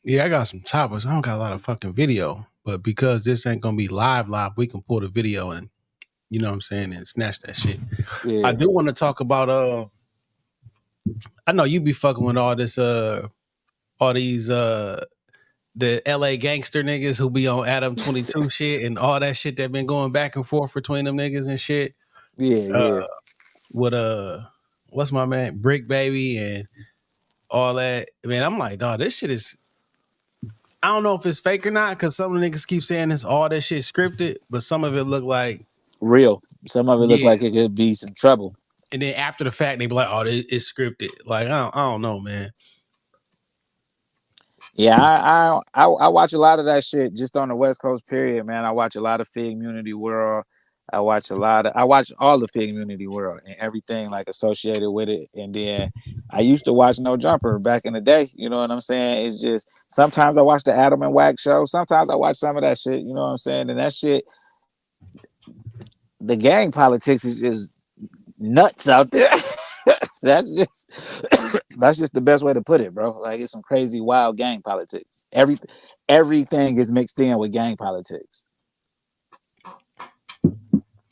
Yeah, I got some choppers. I don't got a lot of fucking video, but because this ain't gonna be live, we can pull the video and you know what I'm saying and snatch that shit. I Yeah, do want to talk about I know you be fucking with all this all these the LA gangster niggas who be on Adam 22 shit and all that shit that been going back and forth between them niggas and shit. yeah, Uh yeah. with what's my man? Brick Baby and all that. Man, I'm like, dog, this shit is I don't know if it's fake or not, because some of the niggas keep saying this all that shit scripted, but some of it look like Real. Some of it look yeah. like it could be some trouble. And then after the fact, they be like, "Oh, it's scripted." Like, I don't know, man. Yeah, I watch a lot of that shit just on the West Coast. Period, man. I watch a lot of Fig Community World. I watch all the Fig Community World and everything like associated with it. And then I used to watch No Jumper back in the day. You know what I'm saying? It's just sometimes I watch the Adam and Wax show. Sometimes I watch some of that shit. You know what I'm saying? And that shit, the gang politics is just nuts out there. that's just that's just the best way to put it, bro. Like it's some crazy wild gang politics. Everything is mixed in with gang politics.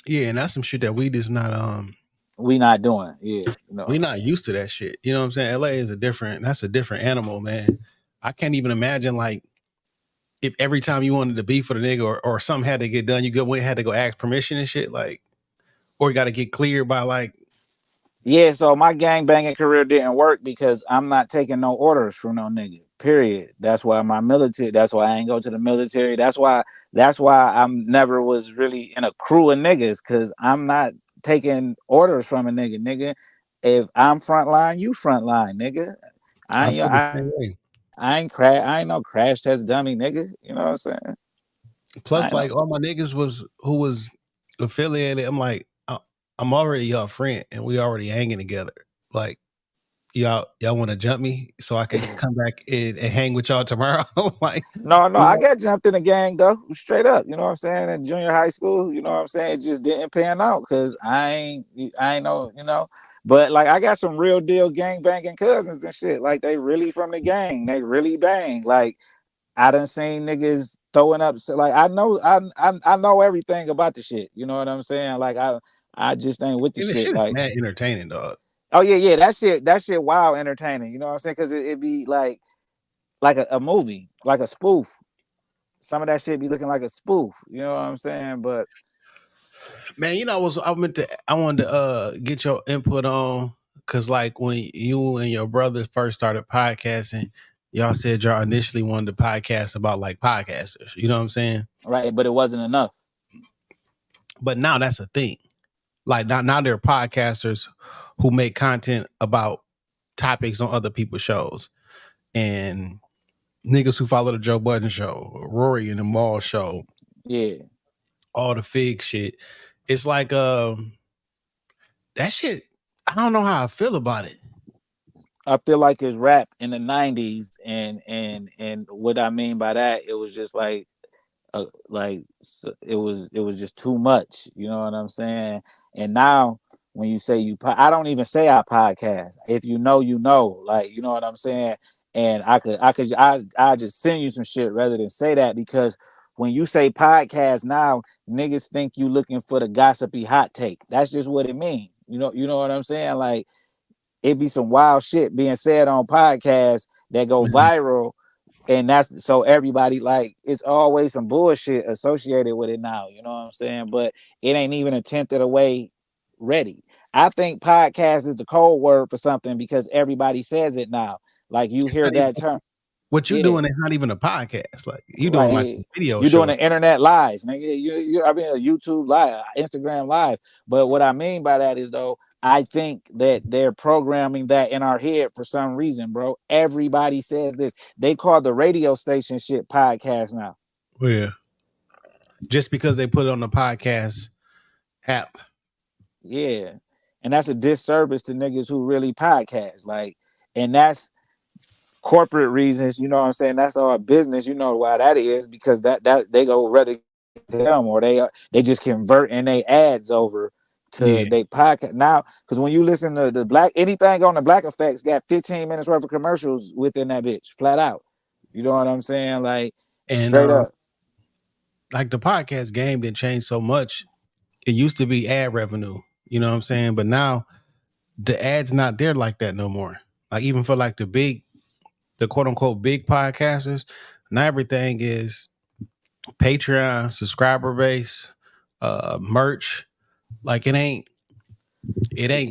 Yeah, and that's some shit that we just not We not doing, yeah, you we know. not used to that shit. You know what I'm saying? LA is that's a different animal, man. I can't even imagine like if every time you wanted to beef for the nigga or something had to get done, had to go ask permission and shit, like or you gotta get cleared by like Yeah, so my gang banging career didn't work because I'm not taking no orders from no nigga. Period. That's why my military. That's why I ain't go to the military. That's why I'm never was really in a crew of niggas because I'm not taking orders from a nigga. Nigga, if I'm frontline, you frontline, nigga. I I ain't feel the I, same way. I ain't crash. I ain't no crash test dummy, nigga. You know what I'm saying? I Plus, ain't no. like all my niggas was who was affiliated. I'm like, I'm already y'all friend, and we already hanging together. Like, y'all want to jump me so I can come back and hang with y'all tomorrow? Like, No, you I know, got jumped in the gang though, straight up. You know what I'm saying? In junior high school, you know what I'm saying? It just didn't pan out because I ain't know, you know. But like I got some real deal gang banging cousins and shit. Like they really from the gang. They really bang. Like I done seen niggas throwing up. Like I know everything about the shit. You know what I'm saying? Like I just ain't with the and this shit. shit is Like mad entertaining, dog. oh yeah, that shit wild entertaining. You know what I'm saying? Because it be like a movie, like a spoof. Some of that shit be looking like a spoof. You know what I'm saying? But Man, you know, I wanted to get your input on because like when you and your brother first started podcasting, y'all said y'all initially wanted to podcast about like podcasters. You know what I'm saying? right, but it wasn't enough. But now that's a thing. Like now there are podcasters who make content about topics on other people's shows and niggas who follow the Joe Budden show, Rory and the Mall show, Yeah. all the Fig shit. It's like that shit. I don't know how I feel about it. I feel like it's rap in the '90s, and what I mean by that, it was just like it was just too much. You know what I'm saying? And now when you say I don't even say I podcast. If you know, you know. Like you know what I'm saying. And I just send you some shit rather than say that because when you say podcast now, niggas think you looking for the gossipy hot take. That's just what it means. You know what I'm saying? Like it be some wild shit being said on podcasts that go viral, and that's so everybody like it's always some bullshit associated with it now. You know what I'm saying? But it ain't even a tenth of the way ready. I think podcast is the code word for something because everybody says it now. Like you It's hear not even that term, what you yeah, doing is not even a podcast. Like you doing like a right. video You doing show. the internet live, nigga. I mean, a YouTube live, Instagram live. But what I mean by that is though, I think that they're programming that in our head for some reason, bro. Everybody says this. They call the radio station shit podcast now. Yeah. Just because they put it on the podcast app. Yeah. And that's a disservice to niggas who really podcast. Like, and that's corporate reasons, you know what I'm saying? That's all business, you know why that is, because that they go rather them or they just converting their ads over to Yeah. they podcast now. Because when you listen to the black anything on the Black Effects got 15 minutes worth of commercials within that bitch, flat out. You know what I'm saying? Like And straight up. like the podcast game didn't change so much. It used to be ad revenue, you know what I'm saying? But now the ads not there like that no more. Like even for like the quote unquote big podcasters, now everything is Patreon, subscriber base, merch. Like it ain't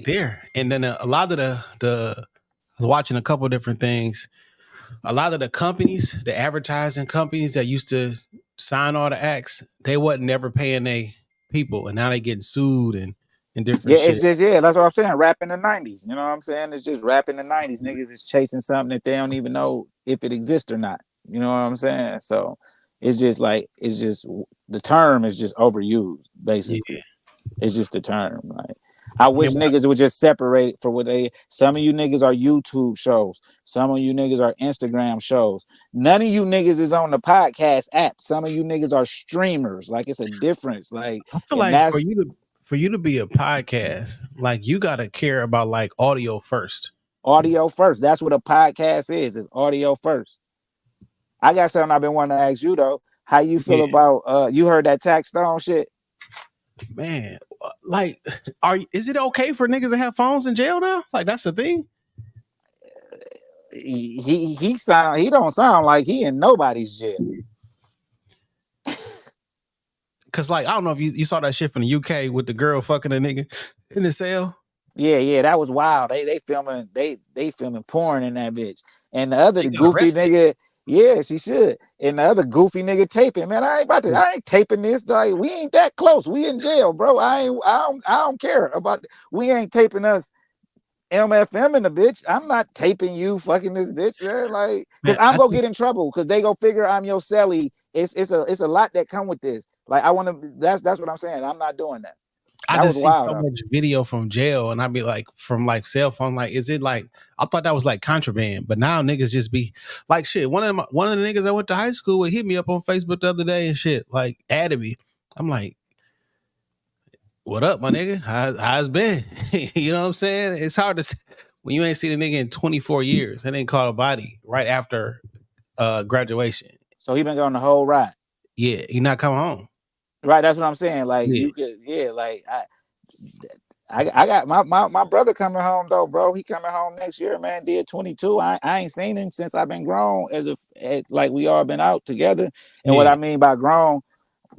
there. And then a lot of the I was watching a couple of different things. A lot of the companies, the advertising companies that used to sign all the acts, they wasn't never paying they people, and now they getting sued and Yeah, different it's shit. just that's what I'm saying. Rap in the '90s, you know what I'm saying? It's just rap in the '90s. Niggas is chasing something that they don't even know if it exists or not. You know what I'm saying? So it's just like the term is just overused. Yeah, Basically, it's just the term. Like I yeah, wish niggas would just separate for what they. Some of you niggas are YouTube shows. Some of you niggas are Instagram shows. None of you niggas is on the podcast app. Some of you niggas are streamers. Like it's a difference. Like I feel and like that's for you to be a podcast, like you gotta care about like audio first. audio first. That's what a podcast is. It's audio first. I got something I've been wanting to ask you though. How you feel Yeah, about you heard that Tax Stone shit? man. Like, is it okay for niggas to have phones in jail now? Like that's the thing. He don't sound like he in nobody's jail. Cause like I don't know if you saw that shit from the UK with the girl fucking a nigga in the cell. Yeah, that was wild. They filming porn in that bitch. And the She got goofy arrested. nigga, yeah, she should. And the other goofy nigga taping, man. I ain't taping this. Like, we ain't that close. We in jail, bro. I don't care about we ain't taping us MFM in the bitch. I'm not taping you fucking this bitch, man. Like, cause Man, I'm I gonna think get in trouble because they go figure I'm your celly. It's a lot that come with this. Like I want to. That's what I'm saying. I'm not doing that. I That was just see wild so though. much video from jail, and I'd be like, from like cell phone, like, is it like? I thought that was like contraband, but now niggas just be like, shit. One of the niggas I went to high school with hit me up on Facebook the other day and shit, like added me. I'm like, what up, my nigga? How's been? You know what I'm saying? It's hard to when you ain't seen a nigga in 24 years and ain't caught a body right after graduation. So he been going the whole ride. Yeah, he not coming home. Right, that's what I'm saying. Like Yeah, you could, yeah. Like I got my brother coming home though, bro. He coming home next year, man. Did 22. I ain't seen him since I've been grown. Like we all been out together. And what yeah, I mean by grown,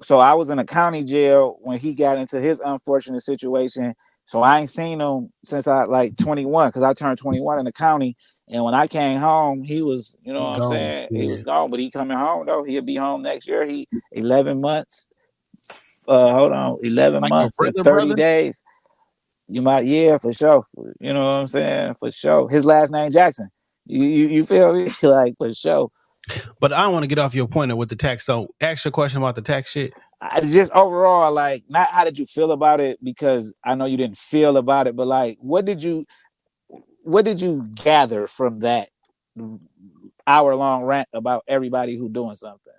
so I was in a county jail when he got into his unfortunate situation. So I ain't seen him since I like 21 because I turned 21 in the county. And when I came home, he was, you know what I'm gone. saying? He Yeah, was gone, but he coming home though. He'll be home next year. He 11 months. Hold on, 11 like your months and brother, 30 brother. days. You might, yeah, for sure. You know what I'm saying? For sure. His last name Jackson. You feel me? Like for sure. But I don't want to get off your point with the tax. So, ask your question about the tax shit. Just overall, like, not how did you feel about it? Because I know you didn't feel about it, but like, what did you gather from that hour-long rant about everybody who doing something?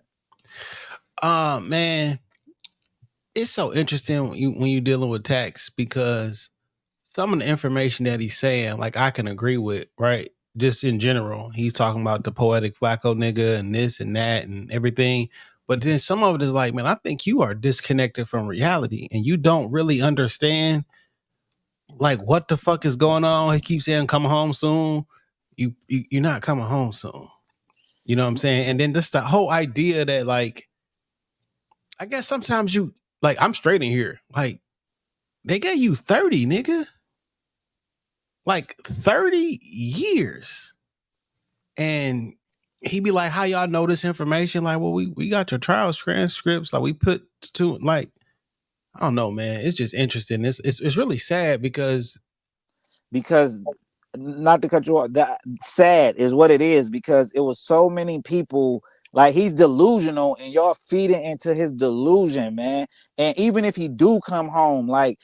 Man, it's so interesting when you dealing with tax because some of the information that he's saying, like I can agree with, right? Just in general, he's talking about the poetic Flacco nigga and this and that and everything. But then some of it is like, man, I think you are disconnected from reality and you don't really understand like what the fuck is going on. He keeps saying coming home soon. You're not coming home soon. You know what I'm saying? And then just the whole idea that like, I guess sometimes you like I'm straight in here. Like they gave you 30, nigga. Like 30 years. And he be like, how y'all know this information? Like, well, we got your trial transcripts. Like we put to like, I don't know, man. It's just interesting. It's really sad because Because not to cut you off, that sad is what it is because it was so many people. Like he's delusional and y'all feeding into his delusion, man. And even if he do come home, like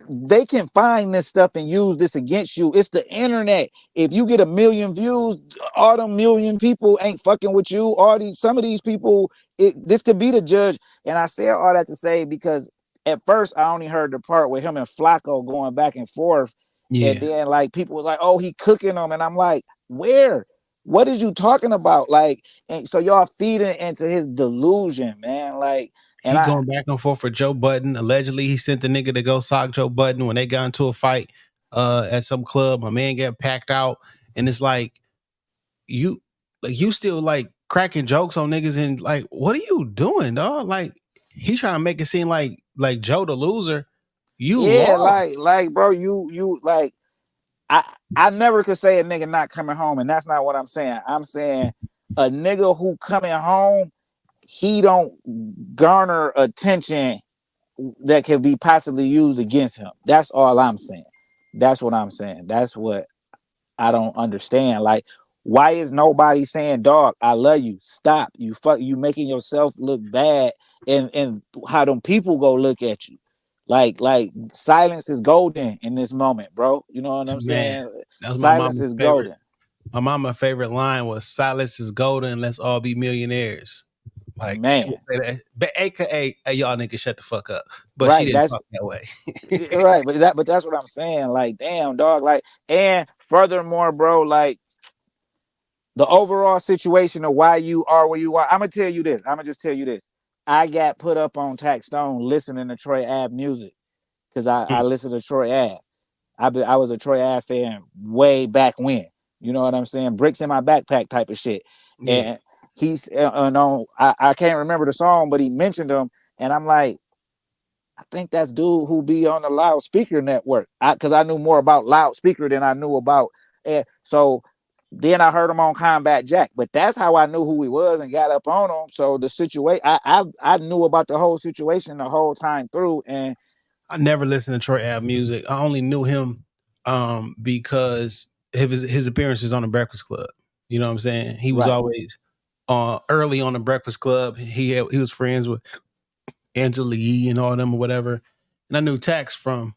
they can find this stuff and use this against you. It's the internet. If you get 1 million views, all them million people ain't fucking with you. Some of these people, this could be the judge. And I say all that to say because at first I only heard the part with him and Flacco going back and forth, and yeah, then like people were like, "Oh, he cooking them," and I'm like, "Where? what is you talking about? Like, and so y'all feeding into his delusion, man. Like, and He going back and forth for Joe Budden. Allegedly, he sent the nigga to go sock Joe Budden when they got into a fight at some club. My man got packed out, and it's like you still like cracking jokes on niggas, and like, what are you doing, dog? Like, he trying to make it seem like Joe the loser. You yeah, lost. like, bro, you like, I never could say a nigga not coming home, and that's not what I'm saying. I'm saying a nigga who coming home, he don't garner attention that can be possibly used against him. That's all I'm saying. That's what I'm saying. That's what I don't understand. Like, why is nobody saying, "Dog, I love you. Stop. You making yourself look bad," and how them people go look at you. Like silence is golden in this moment, bro. You know what I'm Man, saying? that was my Silence mama's is favorite. golden. My mama's favorite line was "Silence is golden. Let's all be millionaires." Like, she Man, would say that, but AKA, hey, y'all niggas shut the fuck up. But she right. didn't That's talk that way. right. But that's what I'm saying. Like, damn, dog. Like, and furthermore, bro, like the overall situation of why you are where you are. I'm gonna tell you this. I'm gonna just tell you this. I got put up on Tax Stone listening to Troy Ave music because I listened to Troy Ave. I was a Troy Ave fan way back when. You know what I'm saying? Bricks in my backpack type of shit. Yeah. And he's no, I can't remember the song, but he mentioned him, and I'm like, I think that's dude who be on the loudspeaker network. Because I knew more about loudspeaker than I knew about. And so then I heard him on Combat Jack, but that's how I knew who he was and got up on him. So the situation, I knew about the whole situation the whole time through, and I never listened to Troy Ave music. I only knew him because his appearances on the Breakfast Club. You know what I'm saying? He was right. always early on the Breakfast Club. He was friends with Angela Yee and all them or whatever. And I knew Tax from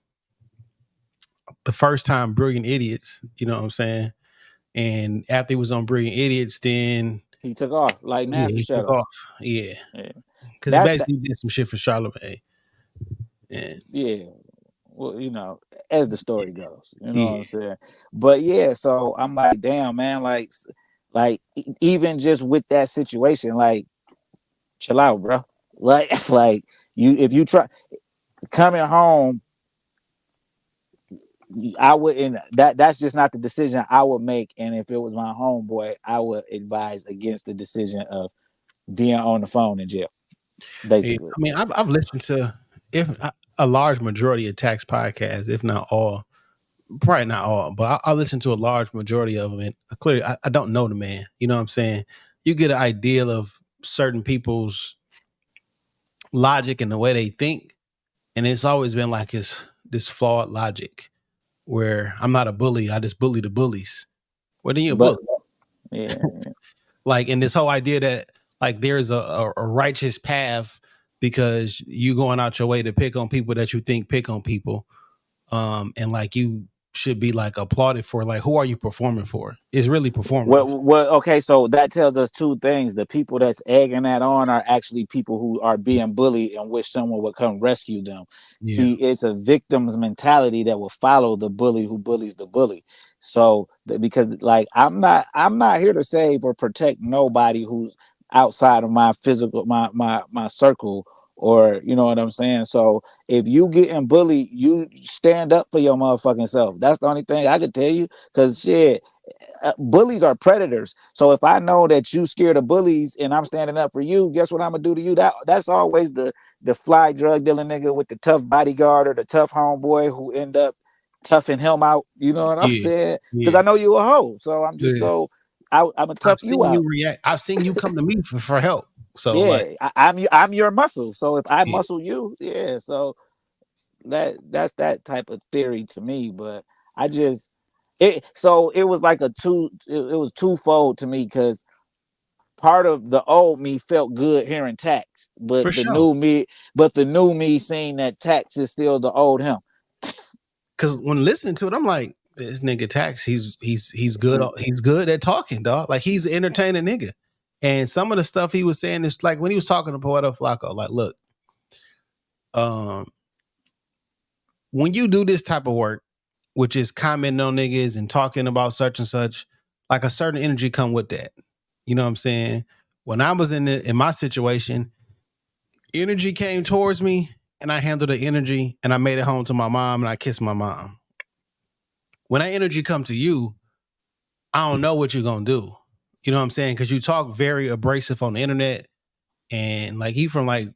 the first time Brilliant Idiots. You know what I'm saying? And after he was on Brilliant Idiots, then He took off like yeah, NASA he took shuttles. off. Yeah, Yeah. because he That's that. basically did some shit for Charlamagne. And Yeah. Well, you know, as the story goes, you know what yeah, I'm saying. But yeah, so I'm like, damn, man, like even just with that situation, like, chill out, bro. Like, like you, if you try coming home, I wouldn't. That's just not the decision I would make. And if it was my homeboy, I would advise against the decision of being on the phone in jail. yeah. Basically, I mean, I've listened to a large majority of Tax podcasts, if not all. Probably not all, but I listen to a large majority of them. And clearly, I don't know the man. You know what I'm saying? You get an idea of certain people's logic and the way they think, and it's always been like this flawed logic where I'm not a bully, I just bully the bullies. Well, then you're a but bully. yeah, Like, and this whole idea that like there's a righteous path because you going out your way to pick on people that you think pick on people, and like you should be like applauded for. Like, who are you performing for? It's really performative. well, okay, so that tells us two things. The people that's egging that on are actually people who are being bullied and wish someone would come rescue them. Yeah, See, it's a victim's mentality that will follow the bully who bullies the bully. So because like I'm not here to save or protect nobody who's outside of my physical my circle, or you know what I'm saying. So if you getting bullied, you stand up for your motherfucking self. That's the only thing I could tell you. Cause shit, bullies are predators. So if I know that you scared of bullies and I'm standing up for you, guess what I'm gonna do to you? That's always the fly drug dealing nigga with the tough bodyguard or the tough homeboy who end up toughing him out. You know what I'm yeah, saying? Because yeah, I know you a hoe, so I'm just yeah. I'm gonna I've tough you seen you out. react. I've seen you come to me for help. So like, Yeah, I'm your muscle. So if I yeah, muscle you, yeah. So that's that type of theory to me. But I just so it was like it was twofold to me because part of the old me felt good hearing Tax, for but sure. the new me seeing that Tax is still the old him. Because when listening to it, I'm like, this nigga Tax, he's good. He's good at talking, dog. Like, he's an entertaining nigga. And some of the stuff he was saying is like when he was talking to Poeto Flacco, like, look, um, when you do this type of work, which is commenting on niggas and talking about such and such, like a certain energy come with that. You know what I'm saying? When I was in my situation, energy came towards me and I handled the energy and I made it home to my mom and I kissed my mom. When that energy come to you, I don't know what you're gonna do. You know what I'm saying? Because you talk very abrasive on the internet, and like he from like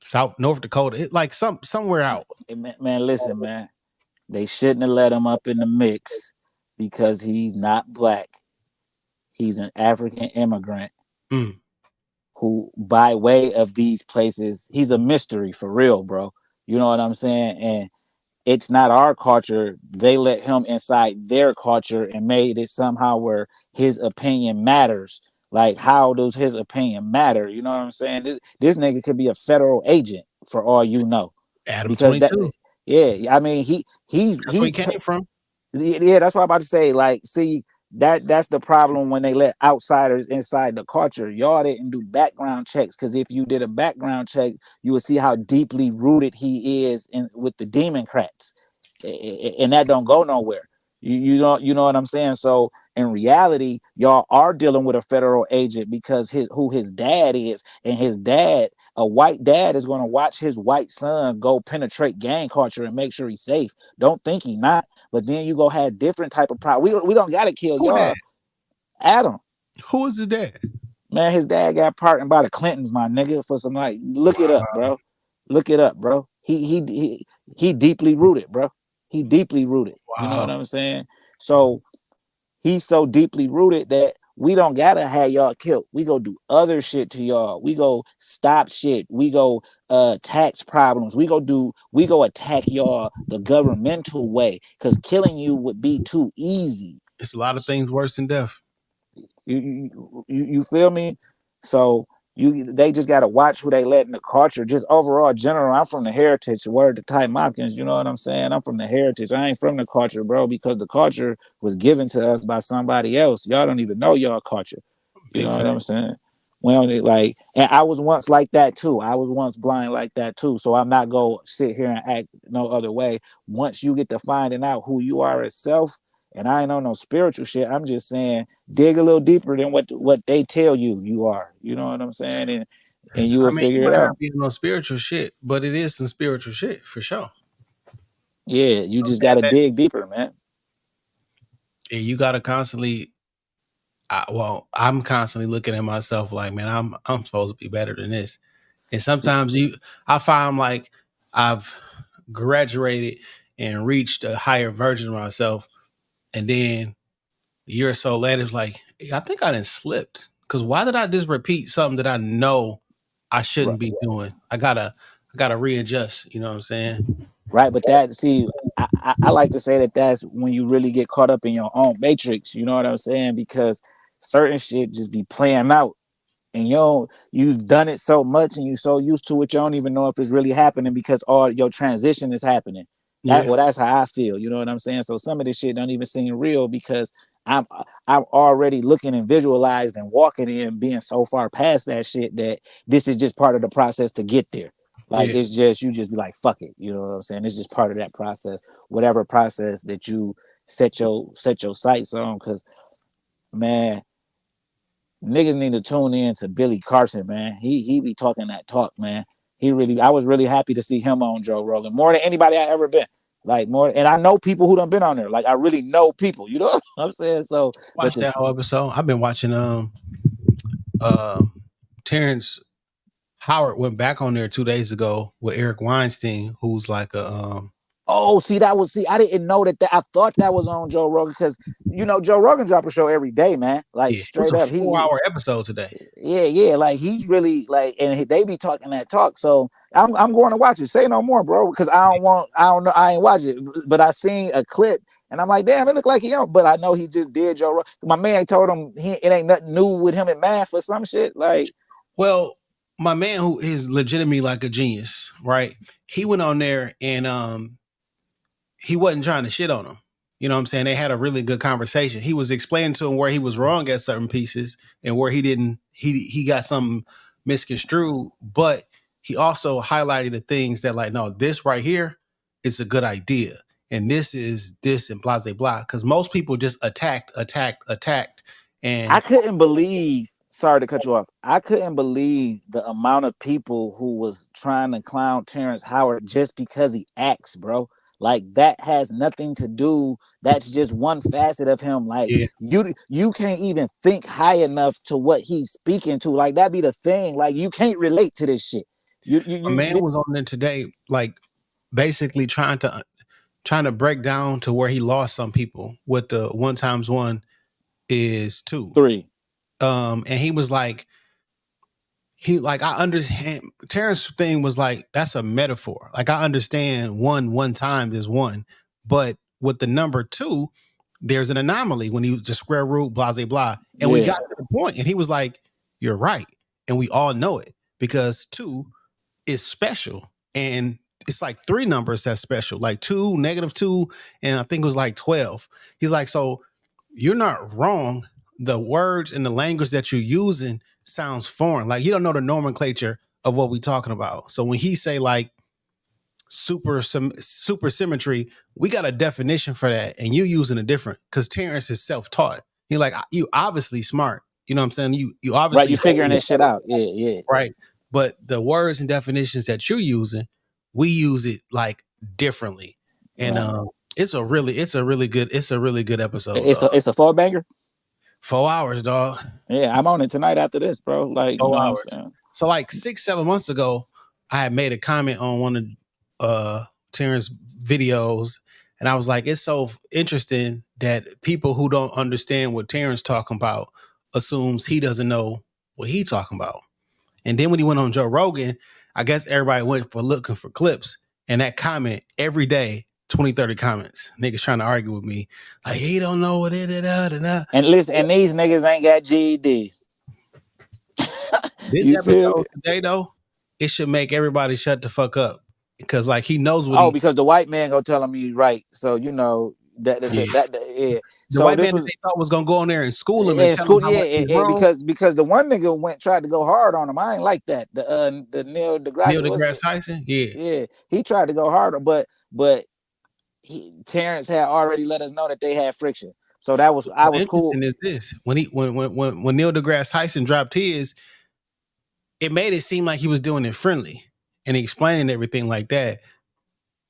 South North Dakota, like somewhere out. Man, listen, man. They shouldn't have let him up in the mix because he's not black. He's an African immigrant Mm. who, by way of these places, he's a mystery for real, bro. You know what I'm saying? And it's not our culture. They let him inside their culture and made it somehow where his opinion matters. Like, how does his opinion matter? You know what I'm saying? This nigga could be a federal agent for all you know, Adam because that, 22. yeah, I mean, That's where he came from. yeah, that's what I'm about to say. Like, see, that's the problem when they let outsiders inside the culture. Y'all didn't do background checks, because if you did a background check, you would see how deeply rooted he is in with the Democrats, and that don't go nowhere. You know what I'm saying? So in reality, y'all are dealing with a federal agent because his dad is, and his dad, a white dad, is going to watch his white son go penetrate gang culture and make sure he's safe. Don't think he not. But then you go have different type of problem. We don't gotta kill Who that? y'all. Adam, Who is his dad? man, his dad got partnered by the Clintons, my nigga, for some, like, look it up, Wow. bro. Look it up, bro. He deeply rooted, bro. He deeply rooted. You know Wow. what I'm saying? So he's so deeply rooted that we don't gotta have y'all killed. We go do other shit to y'all. We go stop shit. We go tax problems. We go attack y'all the governmental way, because killing you would be too easy. It's a lot of things worse than death. You feel me? So they just got to watch who they let in the culture. Just overall, general. I'm from the heritage. Word to Ty Mopkins. You know what I'm saying? I'm from the heritage. I ain't from the culture, bro, because the culture was given to us by somebody else. Y'all don't even know y'all culture. You Big know what fact. I'm saying? Well, like, and I was once like that too. I was once blind like that too. So I'm not gonna sit here and act no other way. Once you get to finding out who you are as self, and I ain't on no spiritual shit. I'm just saying, dig a little deeper than what they tell you are. You know what I'm saying? And you I will mean, you figure it might not out. be on no spiritual shit, but it is some spiritual shit for sure. Yeah, you I'm just saying gotta that, dig deeper, man. and you got to constantly. I'm constantly looking at myself like, man, I'm supposed to be better than this. And sometimes I find like I've graduated and reached a higher version of myself, and then a year or so later, it's like, I think I done slipped. Because why did I just repeat something that I know I Right, shouldn't be doing? I gotta readjust. You know what I'm saying? right. But that, see, I like to say that that's when you really get caught up in your own matrix. You know what I'm saying? Because certain shit just be playing out, and you've done it so much and you so used to it, you don't even know if it's really happening, because all your transition is happening. Yeah, That's how I feel. You know what I'm saying? So some of this shit don't even seem real, because i'm I'm already looking and visualized and walking in, being so far past that shit, that this is just part of the process to get there. Like, yeah. it's just, you just be like, fuck it. You know what I'm saying? It's just part of that process, whatever process that you set your sights on. Because, man, niggas need to tune in to Billy Carson, man. He be talking that talk, man. I was really happy to see him on Joe Rogan, more than anybody I ever been. Like, more, and I know people who done been on there. Like, I really know people, you know what I'm saying? So, but Watch that this, whole episode. I've been watching uh Terrence Howard went back on there 2 days ago with Eric Weinstein, who's like a oh, see, I didn't know that, I thought that was on Joe Rogan, because Joe Rogan drop a show every day, man. Like, yeah, it was straight a up, 4 hour episode today. yeah, like, he's really like, and they be talking that talk. So I'm going to watch it. Say no more, bro, because I don't know, I ain't watch it, but I seen a clip and I'm like, damn, it look like he on. But I know he just did Joe Rogan. My man told him it ain't nothing new with him and math or some shit. Like, Well, my man who is legitimately like a genius, right? He went on there and he wasn't trying to shit on him. You know what I'm saying? They had a really good conversation. He was explaining to him where he was wrong at certain pieces and where he didn't he got something misconstrued, but he also highlighted the things that, like, no, this right here is a good idea. and this is this and blah blah blah. Because most people just attacked, and I couldn't believe. Sorry to cut you off. I couldn't believe the amount of people who was trying to clown Terrence Howard just because he acts, bro. Like that has nothing to do. That's just one facet of him. Like yeah, you can't even think high enough to what he's speaking to. Like that be the thing. Like you can't relate to this shit. a man was on there today, like basically trying to break down to where he lost some people with the 1 times 1 is 2. 3. And he was like, I understand. Terrence's thing was like, that's a metaphor. Like I understand 1 times is 1, but with the number 2, there's an anomaly when he just square root, blah, blah, blah. And we got to the point, and he was like, you're right. And we all know it because 2 is special. And it's like 3 numbers that's special, like 2, -2, and I think it was like 12. He's like, so you're not wrong. The words and the language that you're using sounds foreign. Like you don't know the nomenclature of what we're talking about. So when he say like super symmetry, we got a definition for that, and you using a different, because Terrence is self-taught. He like, you obviously smart. You know what I'm saying? You obviously right. You figuring this shit out. Yeah. Right. But the words and definitions that you're using, we use it like differently. And it's a really good episode. It's a 4 banger. 4 hours, dog. Yeah, I'm on it tonight after this, bro. Like 4 hours. So like 6-7 months ago, I had made a comment on one of Terrence videos, and I was like, it's so interesting that people who don't understand what Terrence talking about assumes he doesn't know what he talking about. And then when he went on Joe Rogan, I guess everybody went for looking for clips. And that comment every day, 20, 30 comments. Niggas trying to argue with me. Like, he don't know what it is. And listen, and these niggas ain't got GEDs. This episode today, though, it should make everybody shut the fuck up. Because, like, he knows what because the white man gonna tell him he's right. So, you know, that. The white man that they thought was gonna go in there and school him. Because the one nigga tried to go hard on him. I ain't like that. The Neil deGrasse Tyson. Yeah. He tried to go harder, but Terrence had already let us know that they had friction. So I was cool. Is this when Neil deGrasse Tyson dropped his, it made it seem like he was doing it friendly and explaining everything like that.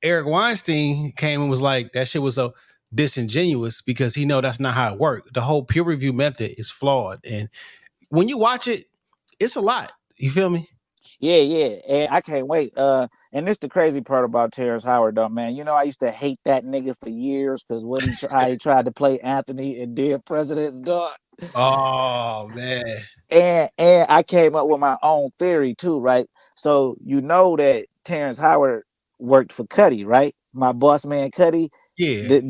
Eric Weinstein came and was like, that shit was so disingenuous because he know that's not how it worked. The whole peer review method is flawed, and when you watch it, it's a lot. You feel me? Yeah, and I can't wait. And this the crazy part about Terrence Howard, though, man. You know, I used to hate that nigga for years because what he tried to play Anthony in Dead Presidents, dog. Oh man. And I came up with my own theory too, right? So you know that Terrence Howard worked for Cudi, right? My boss man Cudi. Yeah.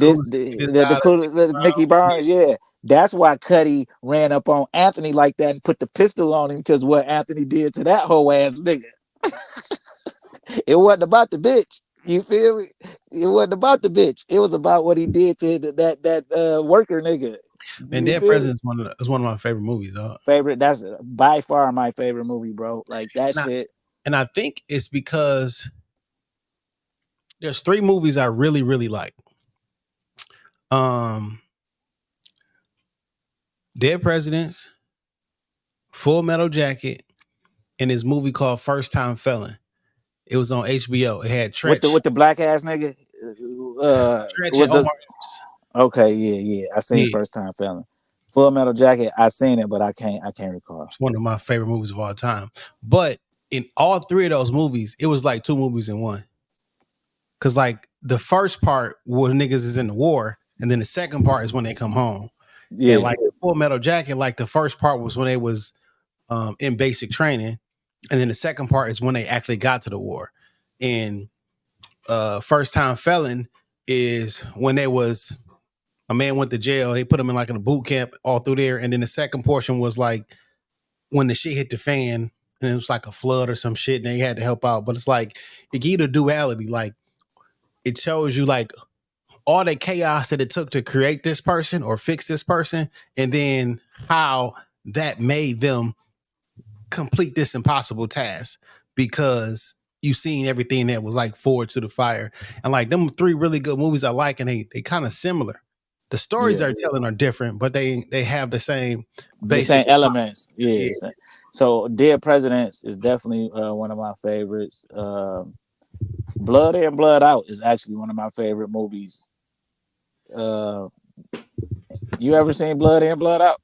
Nicky Barnes, yeah. That's why Cudi ran up on Anthony like that and put the pistol on him, because what Anthony did to that whole ass nigga. It wasn't about the bitch. You feel me? It wasn't about the bitch. It was about what he did to that worker nigga. And Dead Presidents is one of my favorite movies, though. That's by far my favorite movie, bro. Like that shit. And I think it's because there's 3 movies I really, really like. Dead Presidents, Full Metal Jacket, and this movie called First Time Felon. It was on HBO. It had Tretch with the black ass nigga. Tretch and Omar Epps. Okay, yeah. I seen First Time Felon. Full Metal Jacket, I seen it, but I can't recall. It's one of my favorite movies of all time. But in all 3 of those movies, it was like 2 movies in one. Cause like the first part where niggas is in the war, and then the second part is when they come home. Yeah. And like Full Metal Jacket, like the first part was when they was in basic training, and then the second part is when they actually got to the war. And First Time Felon is when they was a man went to jail. They put him in like in a boot camp all through there. And then the second portion was like when the shit hit the fan and it was like a flood or some shit and they had to help out. But it's like, it gave you the duality. Like it shows you like all the chaos that it took to create this person or fix this person. And then how that made them complete this impossible task because you seen everything that was like Forward to the Fire. And like them 3 really good movies I like, and they kind of similar. The stories they're telling are different, but they have the same basic elements. Yeah. So Dead Presidents is definitely one of my favorites. Blood In, Blood Out is actually one of my favorite movies. You ever seen Blood In, Blood Out?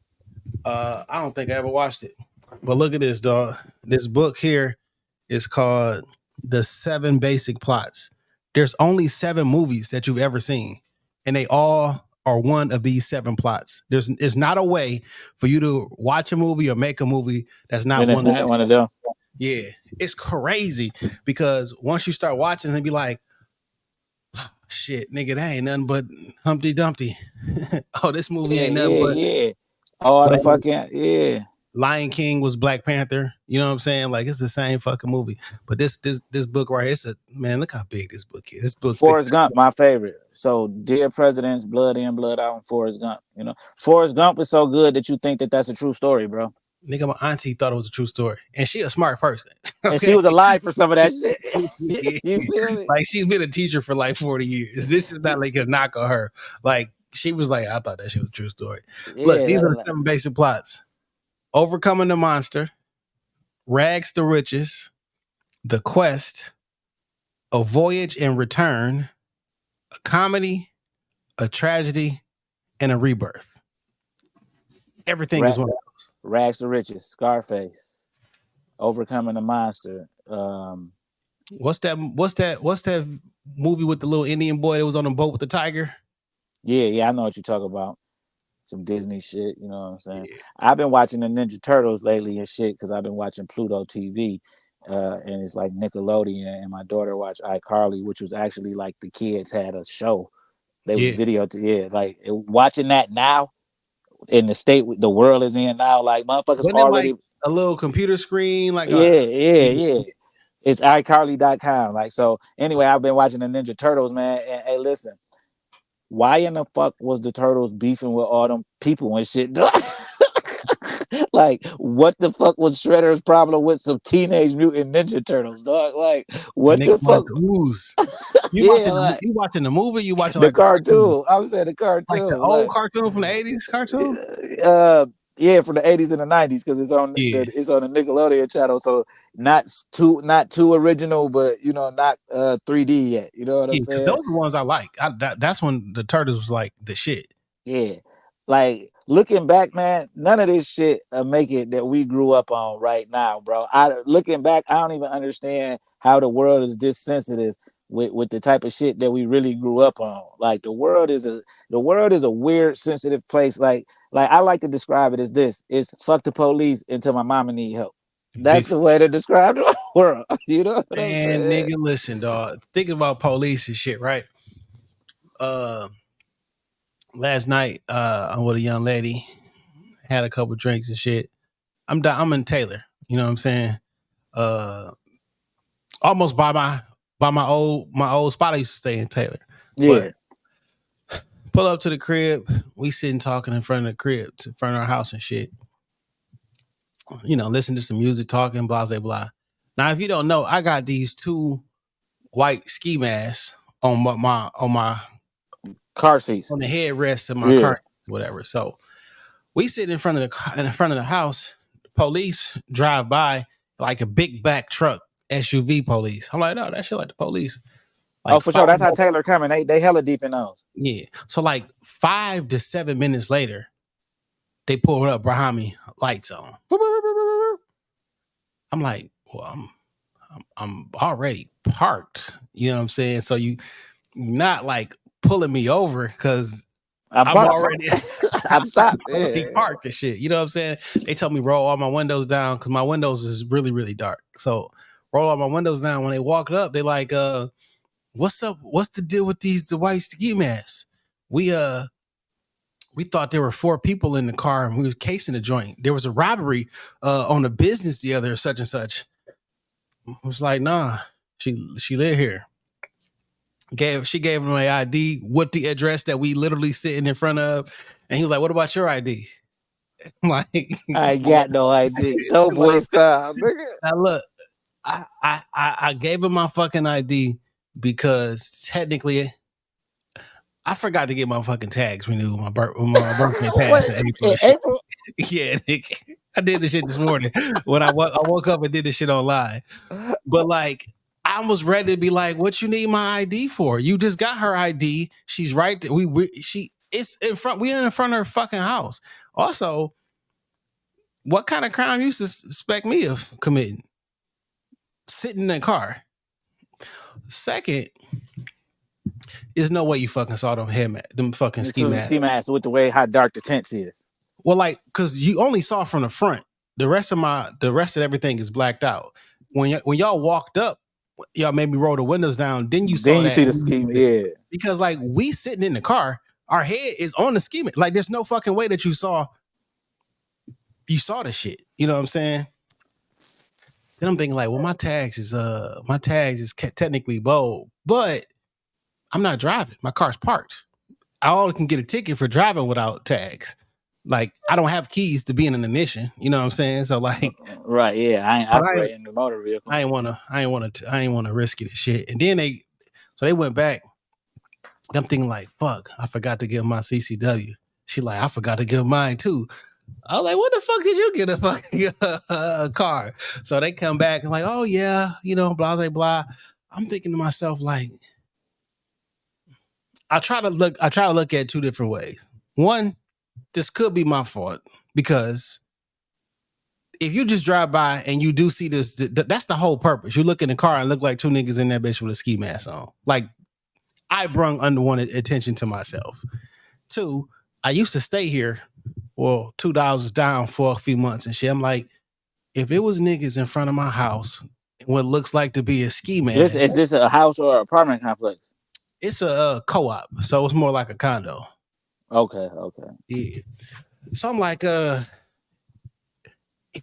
I don't think I ever watched it. But look at this, dog. This book here is called The 7 Basic Plots. There's only 7 movies that you've ever seen, and they all are one of these 7 plots. There's not a way for you to watch a movie or make a movie that's not one of them. Yeah, it's crazy because once you start watching, they be like, oh, shit, nigga, that ain't nothing but Humpty Dumpty. Oh, this movie ain't nothing but all the fucking Lion King was Black Panther. You know what I'm saying? Like it's the same fucking movie. But this book right here, it's a man. Look how big this book is. This book. Forrest Gump, my favorite. So Dead Presidents, Blood In, Blood Out, and Forrest Gump. You know, Forrest Gump is so good that you think that that's a true story, bro. Nigga, my auntie thought it was a true story, and she a smart person. Okay? And she was alive for some of that shit. You feel me? Like she's been a teacher for like 40 years. This is not like a knock on her. Like she was like, I thought that shit was a true story. Look, these are 7 basic plots. Overcoming the Monster, Rags to Riches, The Quest, A Voyage and Return, a comedy, a tragedy, and a rebirth. Everything is one of those. Rags to Riches, Scarface, Overcoming the Monster. What's that movie with the little Indian boy that was on the boat with the tiger? Yeah, I know what you're talking about. Some Disney shit, you know what I'm saying? Yeah. I've been watching the Ninja Turtles lately and shit because I've been watching Pluto TV, and it's like Nickelodeon, and my daughter watched iCarly, which was actually like the kids had a show. They was video like watching that now in the state the world is in now, like motherfuckers already like a little computer screen, like yeah. It's iCarly.com. Like so. Anyway, I've been watching the Ninja Turtles, man. And hey, listen. Why in the fuck was the Turtles beefing with all them people and shit? Like, what the fuck was Shredder's problem with some Teenage Mutant Ninja Turtles, dog? Like, what the fuck? You watching the movie? You watching the cartoon? I'm saying the cartoon, like the old cartoon from the '80s cartoon. Yeah, from the '80s and the '90s because it's on it's on the Nickelodeon channel. So not too original, but you know, not 3D yet. You know what I'm saying? Those are the ones I like. That's when the Turtles was like the shit. Yeah, like looking back, man, none of this shit make it that we grew up on right now, bro. Looking back, I don't even understand how the world is this sensitive with the type of shit that we really grew up on. Like the world is a weird, sensitive place. Like I like to describe it as this: it's fuck the police until my mama need help. That's the way to describe the world. You know what I'm saying? Nigga, listen, dog. Thinking about police and shit, right? Last night, I'm with a young lady, had a couple drinks and shit. I'm in Taylor. You know what I'm saying? Almost by my old spot I used to stay in Taylor. Yeah. But pull up to the crib. We sitting talking in front of the crib, in front of our house and shit. You know, listen to some music, talking, blah, blah, blah. Now, if you don't know, I got these 2 white ski masks on my car seats, on the headrest of my car, whatever. So we sit in front of the house. Police drive by like a big back truck, SUV police. I'm like, no, that shit like the police. Like for sure. That's how Taylor coming. They hella deep in those. Yeah. So like 5 to 7 minutes later, they pull up behind me, lights on. I'm like, well, I'm already parked. You know what I'm saying? So you not like pulling me over because I'm already I'm stopped. Parked and shit. You know what I'm saying? They told me roll all my windows down because my windows is really, really dark. So roll all my windows down. When they walked up, they like, what's up? What's the deal with the white ski masks? We thought there were 4 people in the car and we were casing the joint. There was a robbery on a business the other such and such. I was like, nah, she live here. She gave him my ID with the address that we literally sitting in front of. And he was like, what about your ID? I'm like, I got no ID. No boy style. Now look, I gave him my fucking ID because technically I forgot to get my fucking tags renewed. My birthday passed in April. In April? Yeah, nigga. I did this shit this morning when I woke up and did this shit online. But like, I was ready to be like, "What you need my ID for? You just got her ID. She's right there. It's in front. We in front of her fucking house. Also, what kind of crime you suspect me of committing? Sitting in a car. Second, there's no way you fucking saw them fucking ski masks. Ski masks with the way how dark the tents is. Well, like, cause you only saw from the front. The rest of everything is blacked out. When y'all walked up, y'all made me roll the windows down. Then you saw see the ski. Yeah. Because like we sitting in the car, our head is on the ski mask. Like there's no fucking way that you saw the shit. You know what I'm saying? Then I'm thinking like, well, my tags is technically bold, but I'm not driving. My car's parked. I only can get a ticket for driving without tags. Like I don't have keys to being an ignition. You know what I'm saying? So like, right, yeah, I ain't operating the motor vehicle. I ain't want to risk it and shit. And then they went back. I'm thinking like, fuck, I forgot to give my CCW. She like, I forgot to give mine too. I was like, what the fuck did you get a fucking car? So they come back and like, oh yeah, blah, blah, blah. I'm thinking to myself like, I try to look at two different ways. One, this could be my fault because if you just drive by and you do see this, that's the whole purpose. You look in the car and look like two niggas in that bitch with a ski mask on. Like I brung unwanted attention to myself. Two, I used to stay here. Well, $2 down for a few months and shit. I'm like, if it was niggas in front of my house, what looks like to be a ski mask. Is this a house or an apartment complex? It's a co-op, so it's more like a condo. Okay. Yeah. So I'm like, if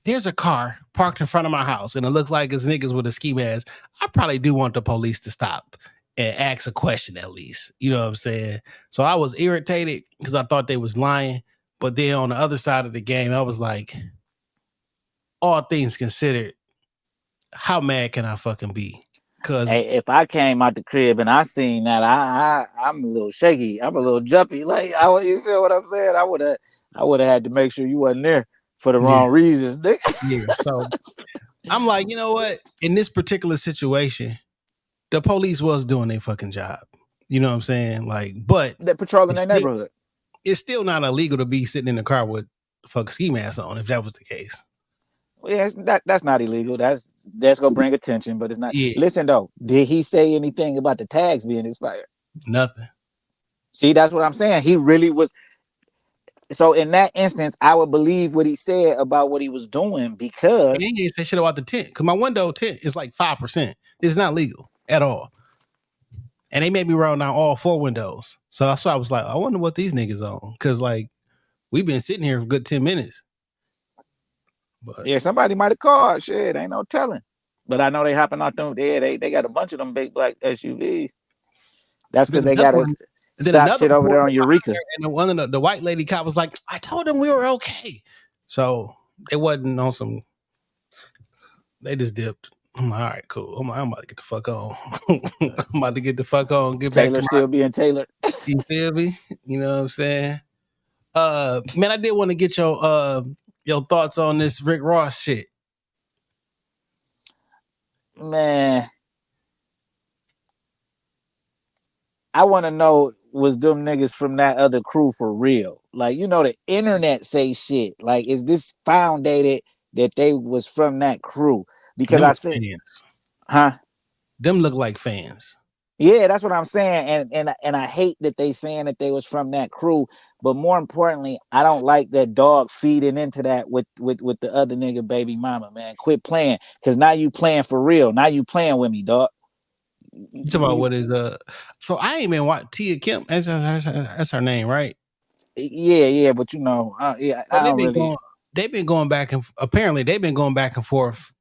there's a car parked in front of my house and it looks like it's niggas with a ski mask, I probably do want the police to stop and ask a question at least. You know what I'm saying? So I was irritated because I thought they was lying. But then on the other side of the game, I was like, all things considered, how mad can I fucking be? Because if I came out the crib and I seen that, I'm a little shaky. I'm a little jumpy. Like, you feel what I'm saying? I would have had to make sure you wasn't there for the wrong reasons. Yeah. So I'm like, you know what? In this particular situation, the police was doing their fucking job. You know what I'm saying? Like, but they're patrolling their neighborhood. It's still not illegal to be sitting in the car with fucking ski mask on if that was the case. Well, yeah, that's not illegal. That's gonna bring attention, but it's not. Yeah. Listen though, did he say anything about the tags being expired? Nothing. See, that's what I'm saying. He really was. So in that instance, I would believe what he said about what he was doing because he didn't say shit about the tent. Because my window tent is like 5%. It's not legal at all. And they made me roll down all 4 windows. So that's why I was like, I wonder what these niggas on. Because like we've been sitting here for a good 10 minutes. But yeah, somebody might have called. Shit, ain't no telling. But I know they hopping out them. They got a bunch of them big black SUVs. That's because they got to stop shit over there on Eureka. And one of the white lady cop was like, I told them we were okay. So it wasn't on some. They just dipped. I'm like, all right, cool. I'm about to get the fuck on. I'm about to get the fuck on. Get Taylor back to still being Taylor. You feel me? You know what I'm saying? Man, I did want to get your thoughts on this Rick Ross shit. Man, I want to know, was them niggas from that other crew for real? Like, the internet say shit. Like, is this founded that they was from that crew? Because I said, huh? Them look like fans. Yeah, that's what I'm saying. And I hate that they saying that they was from that crew. But more importantly, I don't like that dog feeding into that with the other nigga baby mama, man. Quit playing. Because now you playing for real. Now you playing with me, dog. You talking about what is so I ain't even watch Tia Kemp. That's her name, right? Yeah, but yeah, so I don't really. They've been going back and apparently they've been going back and forth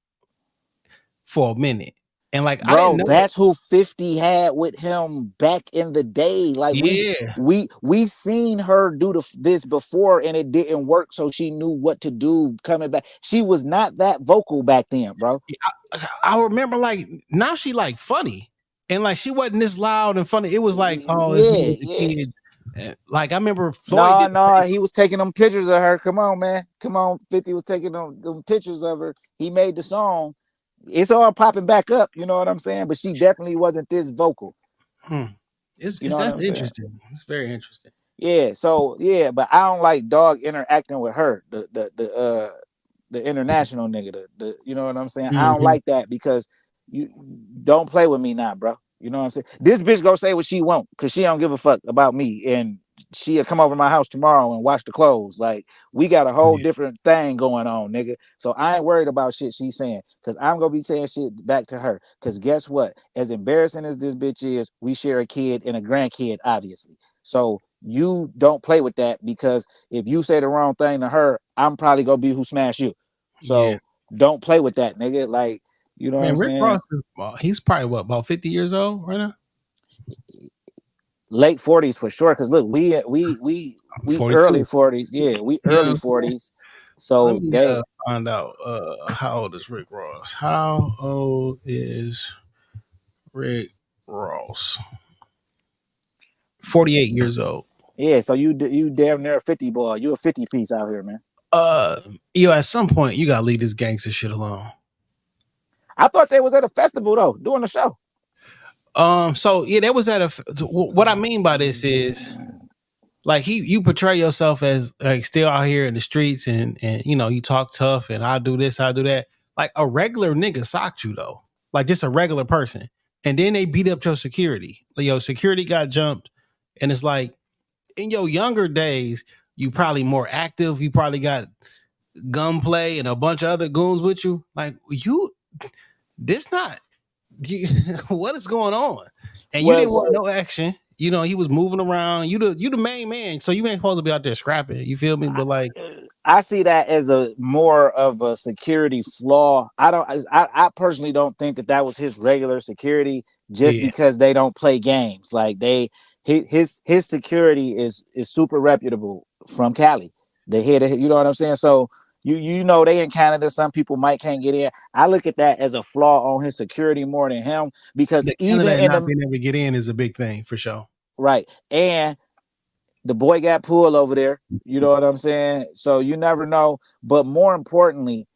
for a minute. And like I Bro, didn't know that's who 50 had with him back in the day. Like Yeah. we seen her do this before and it didn't work, so she knew what to do coming back. She was not that vocal back then, bro. I remember like now she like funny. And like she wasn't this loud and funny. It was like, oh, it's me Yeah, with the yeah. kids. Like I remember Floyd No, did the no, same. he was taking them pictures of her. Come on, man. Come on. 50 was taking them pictures of her. He made the song. It's all popping back up, you know what I'm saying? But she definitely wasn't this vocal. You know what That's I'm saying? interesting. It's very interesting. Yeah, so yeah, but I don't like Dog interacting with her, the international nigga, the you know what I'm saying? I don't Mm-hmm. like that because you don't play with me now, bro. You know what I'm saying? This bitch go say what she want because she don't give a fuck about me, and she'll come over my house tomorrow and wash the clothes. Like we got a whole Yeah. different thing going on, nigga. So I ain't worried about shit she's saying because I'm gonna be saying shit back to her. Because guess what? As embarrassing as this bitch is, we share a kid and a grandkid, obviously. So you don't play with that because if you say the wrong thing to her, I'm probably gonna be who smash you. Yeah. So don't play with that, nigga. Like, you know what Man, I'm Rick saying? Ross is he's probably what, about 50 years old right now? Late 40s for sure. Cause look, we 42. early 40s. Yeah, we You know what early I'm saying? 40s. Let So me they find out how old is Rick Ross? How old is Rick Ross? 48 years old. yeah, so you damn near a 50 boy. You a 50 piece out here, man. At some point you gotta leave this gangster shit alone. I thought they was at a festival though, doing a show. So yeah, that was at what I mean by this is like you portray yourself as like still out here in the streets and you know you talk tough and I do this, I do that. Like a regular nigga socked you though, like just a regular person, and then they beat up your security. Like, your security got jumped, and it's like in your younger days you probably more active. You probably got gunplay and a bunch of other goons with you. Like you, this not you, what is going on? And you didn't Was want no action. You know, he was moving around. You the main man, so you ain't supposed to be out there scrapping. You feel me? But like, I see that as a more of a security flaw. I personally don't think that was his regular security just yeah, because they don't play games. Like his security is super reputable from Cali. The head of, you know what I'm saying? So you know they in Canada, some people might can't get in. I look at that as a flaw on his security more than him because the Canada even and in not the being able to get in is a big thing for sure. right and the boy got pulled over there. You know what I'm saying? So you never know. But more importantly,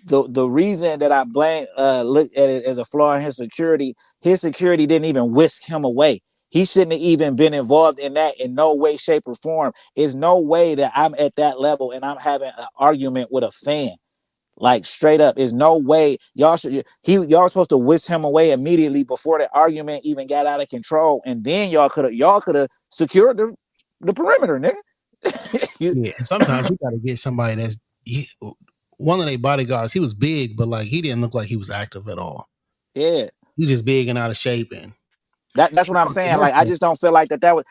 the reason that I blame look at it as a flaw in his security didn't even whisk him away. He shouldn't have even been involved in that in no way, shape, or form. There's no way that I'm at that level and I'm having an argument with a fan. Like straight up, there's no way y'all supposed to whisk him away immediately before the argument even got out of control, and then y'all could have secured the perimeter, nigga. you, Yeah, and sometimes you got to get somebody one of their bodyguards. He was big, but like he didn't look like he was active at all. yeah, He just big and out of shape and that's what I'm saying. Like I just don't feel like that was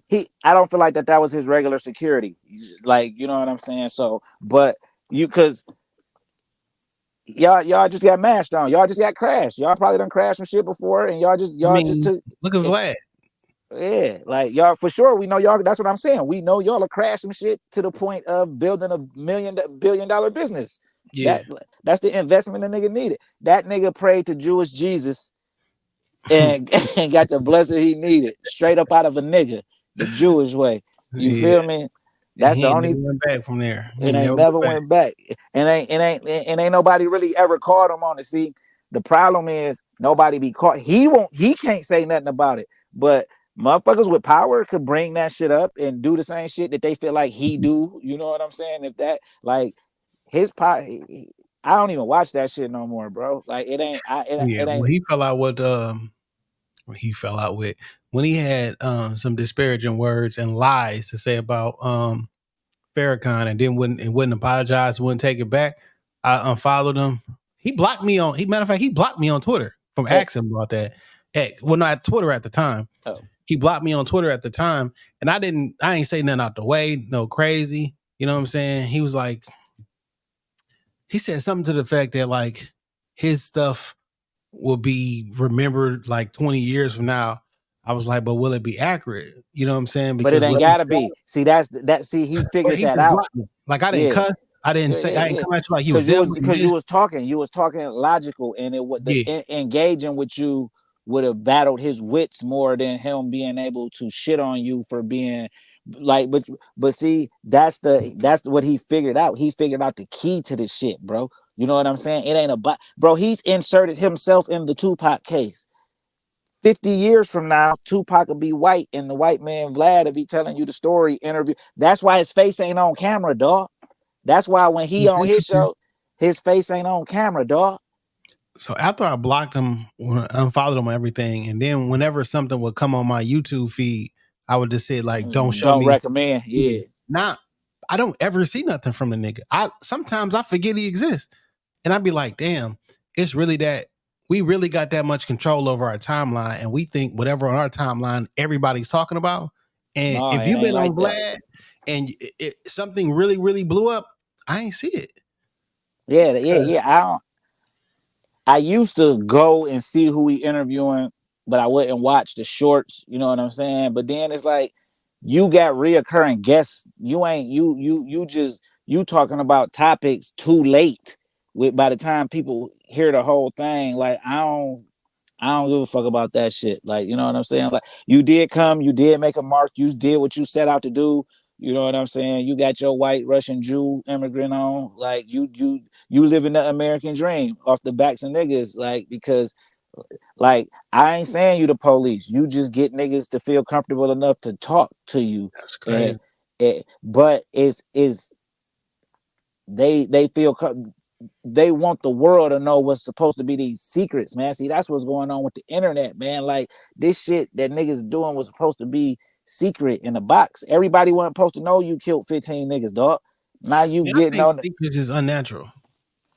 he. I don't feel like that was his regular security. Like you know what I'm saying. So, but you because y'all just got mashed on. Y'all just got crashed. Y'all probably done crashed some shit before, and I y'all just mean, took. look at It, Vlad. yeah, like y'all for sure. We know y'all. That's what I'm saying. We know y'all are crashing shit to the point of building a $1 billion business. Yeah, That's the investment the nigga needed. That nigga prayed to Jewish Jesus and and got the blessing he needed straight up out of a nigga, the Jewish way. You yeah. feel me? And That's he the ain't only. never went back from there. He It ain't ain't never went never back. went back. And ain't nobody really ever caught him on it. See, the problem is nobody be caught. He can't say nothing about it. But motherfuckers with power could bring that shit up and do the same shit that they feel like he do. You know what I'm saying? If that like his pot, I don't even watch that shit no more, bro. Like it ain't. Yeah, It ain't. when he fell out with he fell out with when he had some disparaging words and lies to say about Farrakhan and then wouldn't apologize, wouldn't take it back. I unfollowed him. He blocked me on. Matter of fact, he blocked me on Twitter from X. asking about that. X, well, not Twitter at the time. Oh. He blocked me on Twitter at the time, and I ain't say nothing out the way, no crazy. You know what I'm saying? He was like, he said something to the effect that like his stuff will be remembered like 20 years from now. I was like, but will it be accurate? You know what I'm saying? But it Because ain't gotta be. See, See, he but figured he that just out. blocked me. Like I didn't Yeah. cuss. I didn't Yeah, say. yeah, I didn't yeah. come at you like you was Because this. you was talking logical, and it was Yeah, engaging with you would have battled his wits more than him being able to shit on you for being like. But see, that's what he figured out. He figured out the key to this shit, bro. You know what I'm saying? It ain't about, bro. He's inserted himself in the Tupac case. 50 years from now, Tupac will be white, and the white man Vlad will be telling you the story interview. That's why his face ain't on camera, dog. That's why when he it's on his interesting. show, his face ain't on camera, dog. So after I blocked him, unfollowed him on everything, and then whenever something would come on my YouTube feed, I would just say like, "Don't show Don't me." recommend. Yeah. Yeah. Now I don't ever see nothing from the nigga. Sometimes I forget he exists, and I'd be like, "Damn, it's really that." We really got that much control over our timeline, and we think whatever on our timeline everybody's talking about. And No, if it you've ain't been on like that. Vlad and something really, really blew up, I ain't see it. Yeah, yeah, yeah. I used to go and see who he interviewing, but I wouldn't watch the shorts. You know what I'm saying? But then it's like you got reoccurring guests. You ain't you just you talking about topics too late. With by the time people hear the whole thing, like I don't give a fuck about that shit. Like, you know what I'm saying? Like, you did come, you did make a mark, you did what you set out to do. You know what I'm saying? You got your white Russian Jew immigrant on. Like, you living the American dream off the backs of niggas. Like, because like I ain't saying you the police. You just get niggas to feel comfortable enough to talk to you. That's And crazy. but it's they feel they want the world to know what's supposed to be these secrets, man. See, that's what's going on with the internet, man. Like this shit that niggas doing was supposed to be secret in a box. Everybody wasn't supposed to know you killed 15 niggas, dog. Now you Man, I getting think on. secrets is unnatural.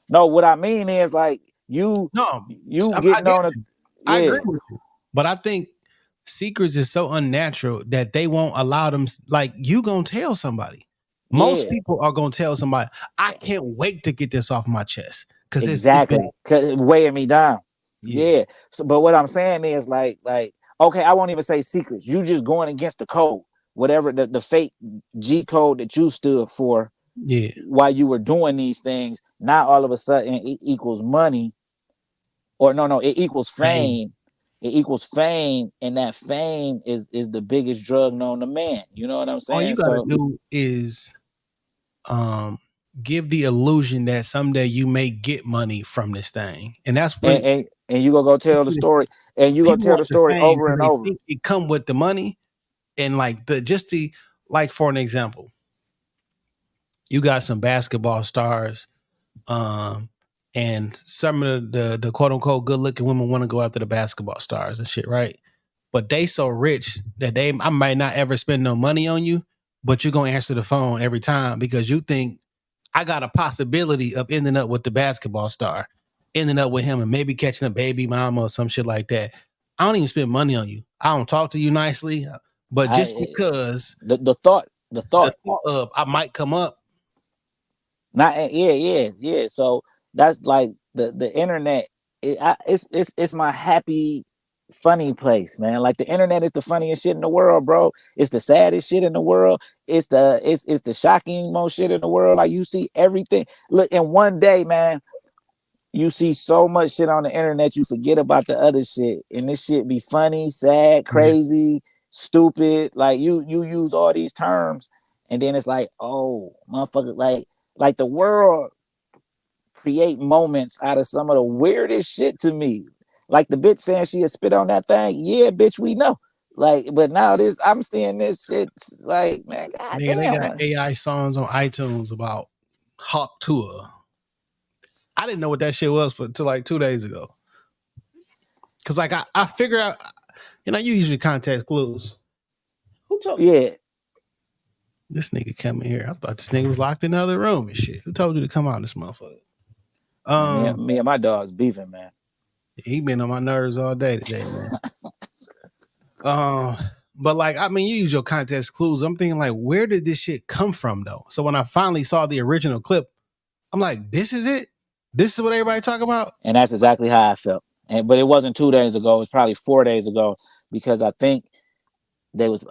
No, what I mean is like No, you I getting get on a you. I agree yeah, with you. But I think secrets is so unnatural that they won't allow them. Like you gonna tell somebody. Most yeah. people are gonna tell somebody. I can't wait to get this off my chest because it's bad. Exactly. Cause it weighing me down. Yeah, Yeah. So, but what I'm saying is okay, I won't even say secrets. You just going against the code, whatever the fake G code that you stood for yeah. while you were doing these things. Now all of a sudden it equals money, or no, it equals Fame. fame. It equals fame, and that fame is the biggest drug known to man. You know what I'm All you saying? gotta So do is um give the illusion that someday you may get money from this thing, and that's really and you gonna go tell the story, and you gonna people tell the want the story fame over because and they over. think it come with the money and like the like for an example, you got some basketball stars, um, and some of the quote unquote good looking women want to go after the basketball stars and shit, right? But they so rich that I might not ever spend no money on you, but you're gonna answer the phone every time because you think I got a possibility of ending up with the basketball star, ending up with him and maybe catching a baby mama or some shit like that. I don't even spend money on you. I don't talk to you nicely, but just I because the the thought. thought of I might come up, Not yeah. So that's like the internet. It's my happy, funny place, man. Like the internet is the funniest shit in the world, bro. It's the saddest shit in the world. It's the shocking most shit in the world. Like you see everything. Look, in one day, man, you see so much shit on the internet, you forget about the other shit, and this shit be funny, sad, yeah, crazy, stupid. Like you use all these terms, and then it's like, oh, motherfucker, like the world create moments out of some of the weirdest shit to me. Like the bitch saying she had spit on that thing. Yeah, bitch, we know. Like, but now I'm seeing this shit. Like, man, nigga, they goddamn. got AI songs on iTunes about Hawk Tour. I didn't know what that shit was until like 2 days ago. Cause like I figured out, you usually context clues. Who told Yeah, this nigga come in here? I thought this nigga was locked in the other room and shit. Who told you to come out this motherfucker? man, Um, me and my dog's beefing, man. he been on my nerves all day today, man. Um, but like, I mean, you use your context clues. I'm thinking like, where did this shit come from though? So when I finally saw the original clip, I'm like, this is it. This is what everybody talk about. And that's exactly how I felt. but it wasn't 2 days ago. It was probably 4 days ago because I think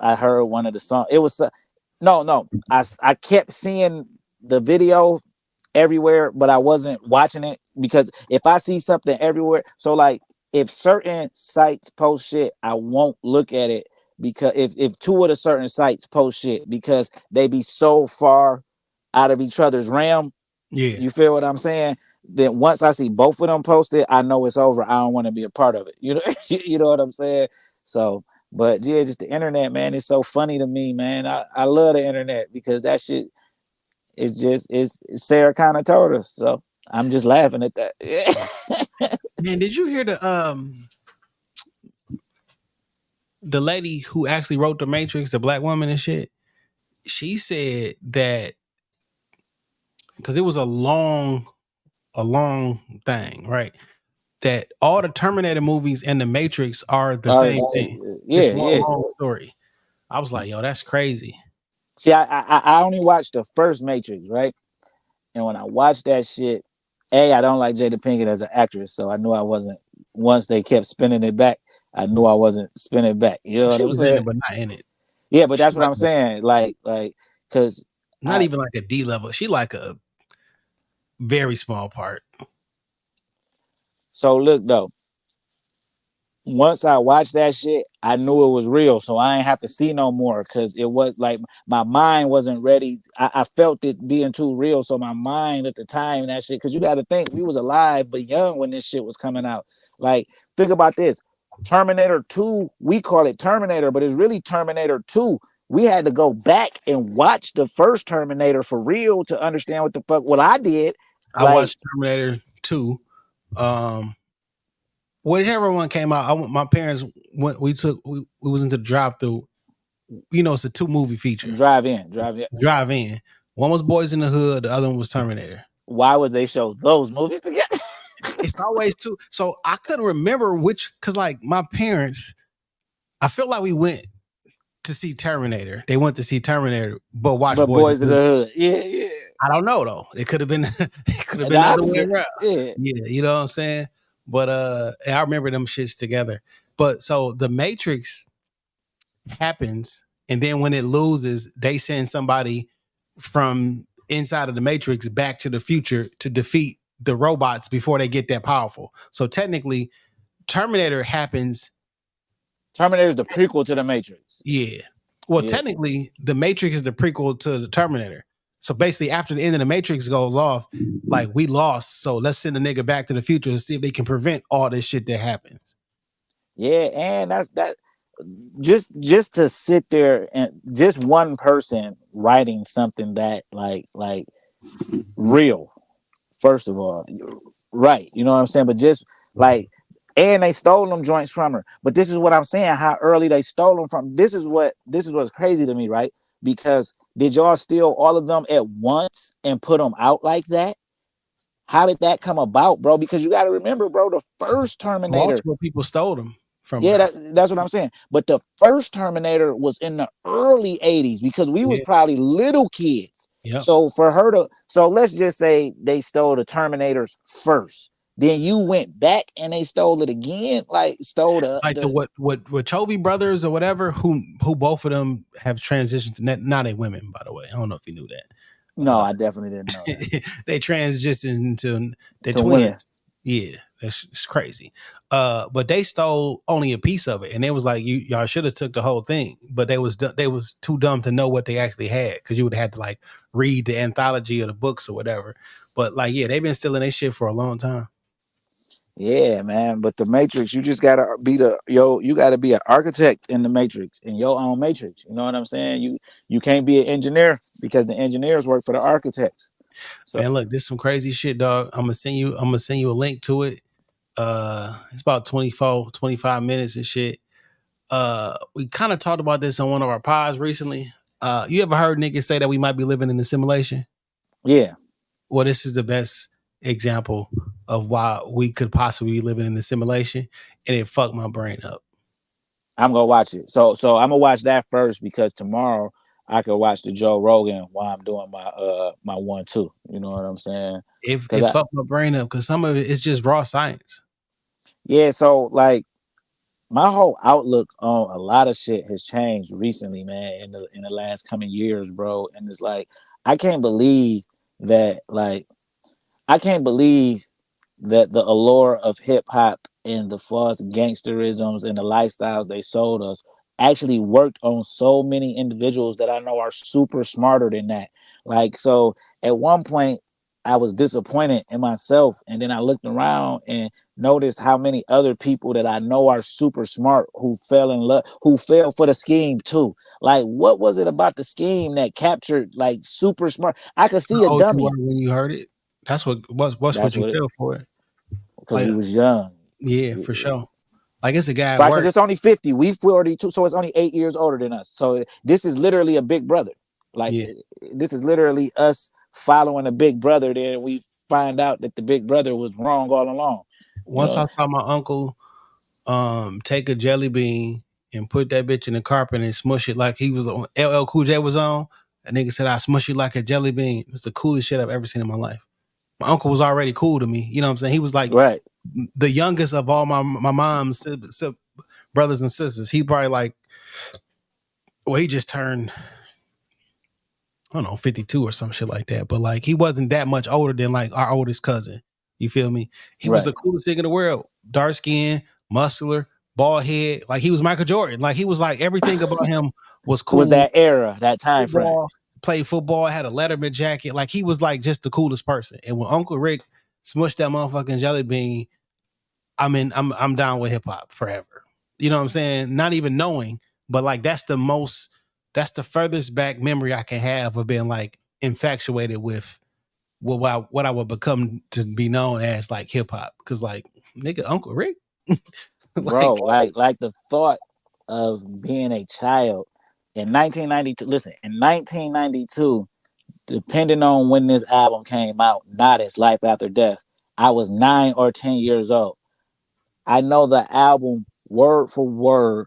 I heard one of the songs. It was no. I kept seeing the video everywhere, but I wasn't watching it because if I see something everywhere, so like if certain sites post shit, I won't look at it because if two of the certain sites post shit because they be so far out of each other's realm. Yeah. You feel what I'm saying? Then once I see both of them posted, I know it's over. I don't want to be a part of it. You know, you know what I'm saying? So, but yeah, just the internet, man, it's so funny to me, man. I love the internet because that shit is just is Sarah kind of told us. So I'm just laughing at that. Man, did you hear the lady who actually wrote The Matrix, the black woman and shit? She said that because it was a long thing, right? That all the Terminator movies and the Matrix are the same thing. Yeah, It's one yeah. long story. I was like, yo, that's crazy. See, I only watched the first Matrix, right? And when I watched that shit, I don't like Jada Pinkett as an actress, so I knew I wasn't. Once they kept spinning it back, I knew I wasn't spinning back. You know what She I'm was in saying? it, but not in it. Yeah, but She that's what like I'm saying. Like, cause not even like a D level. She like a very small part. so look though, once I watched that shit, I knew it was real. So I ain't have to see no more because it was like my mind wasn't ready. I felt it being too real. So my mind at the time, that shit, because you got to think we was alive but young when this shit was coming out. Like, think about this. Terminator 2, we call it Terminator, but it's really Terminator 2. We had to go back and watch the first Terminator for real to understand what the fuck what I did. I watched Terminator 2. Whichever one came out, my parents went. We was into the drive through. You know, it's a 2-movie feature. Drive in. Drive in. One was Boys in the Hood. The other one was Terminator. Why would they show those movies together? It's always two. So I couldn't remember which, because like my parents, I feel like we went to see Terminator. They went to see Terminator, but watch Boys in the Hood. Yeah. I don't know though. It could have been the other way around. Yeah, you know what I'm saying? But I remember them shits together. But so the Matrix happens, and then when it loses, they send somebody from inside of the Matrix back to the future to defeat the robots before they get that powerful. So technically, Terminator happens. Terminator is the prequel to the Matrix. Yeah. Well, technically, the Matrix is the prequel to the Terminator. So basically, after the end of the Matrix goes off, like we lost. So let's send a nigga back to the future to see if they can prevent all this shit that happens. Yeah, and that's that. Just to sit there and just one person writing something that like real. First of all, right? You know what I'm saying? But just like, and they stole them joints from her. But this is what I'm saying: how early they stole them from. This is what's crazy to me, right? Because did y'all steal all of them at once and put them out like that? How did that come about, bro? Because you got to remember, bro, the first Terminator. Multiple people stole them from. Yeah, that's what I'm saying. But the first Terminator was in the early '80s because we was probably little kids. Yep. So for her to, so let's just say they stole the Terminators first. Then you went back and they stole it again, like stole the what Chovy brothers or whatever, who both of them have transitioned to now they women, by the way. I don't know if you knew that. No, I definitely didn't know that. They transitioned into they're twins. Women. Yeah, it's crazy. But they stole only a piece of it, and it was like y'all should have took the whole thing, but they was too dumb to know what they actually had because you would have had to like read the anthology or the books or whatever. But like, yeah, they've been stealing their shit for a long time. Yeah, man. But the Matrix, you just gotta be you gotta be an architect in the Matrix, in your own Matrix. You know what I'm saying? You can't be an engineer because the engineers work for the architects. So, man, look, this is some crazy shit, dog. I'm gonna send you a link to it. It's about 25 minutes and shit. We kind of talked about this on one of our pods recently. You ever heard niggas say that we might be living in a simulation? Yeah. Well, this is the best example of why we could possibly be living in the simulation, and it fucked my brain up. I'm gonna watch it. So I'm gonna watch that first because tomorrow I could watch the Joe Rogan while I'm doing my 1-2. You know what I'm saying? It fucked my brain up because some of it is just raw science. Yeah, so like my whole outlook on a lot of shit has changed recently, man, in the last coming years, bro. And it's like I can't believe that like I can't believe that the allure of hip hop and the false gangsterisms and the lifestyles they sold us actually worked on so many individuals that I know are super smarter than that. Like, so at one point, I was disappointed in myself, and then I looked around and noticed how many other people that I know are super smart who fell in love, who fell for the scheme too. Like, what was it about the scheme that captured like super smart? I could How see a old you were dummy. when you heard it? That's what's That's what you what it, feel for it. because Like, we was young. yeah, for sure. Like it's a guy at Right, because work. it's only 50. We 42, so it's only 8 years older than us. So this is literally a big brother. Like Yeah. this is literally us following a big brother. Then we find out that the big brother was wrong all along. You Once know, I saw my uncle take a jelly bean and put that bitch in the carpet and smush it like he was on LL Cool J was on. That nigga said I smush you like a jelly bean. It's the coolest shit I've ever seen in my life. My uncle was already cool to me. You know what I'm saying? He was like right? the youngest of all my mom's brothers and sisters. He probably like, well, he just turned, I don't know, 52 or some shit like that. But like he wasn't that much older than like our oldest cousin. You feel me? He was the Right. coolest thing in the world. Dark skin, muscular, bald head. Like he was Michael Jordan. Like he was like everything about him was Was cool. that era, that time frame? Football, played football, had a Letterman jacket. Like he was like just the coolest person. And when Uncle Rick smushed that motherfucking jelly bean, I mean, I'm down with hip hop forever. You know what I'm saying? Not even knowing, but like that's the furthest back memory I can have of being like infatuated with what I would become to be known as like hip hop. Cause like nigga, Uncle Rick, Bro, like like the thought of being a child in 1992. Listen, in 1992, depending on when this album came out, not its Life After Death, I was 9 or 10 years old. I know the album word for word,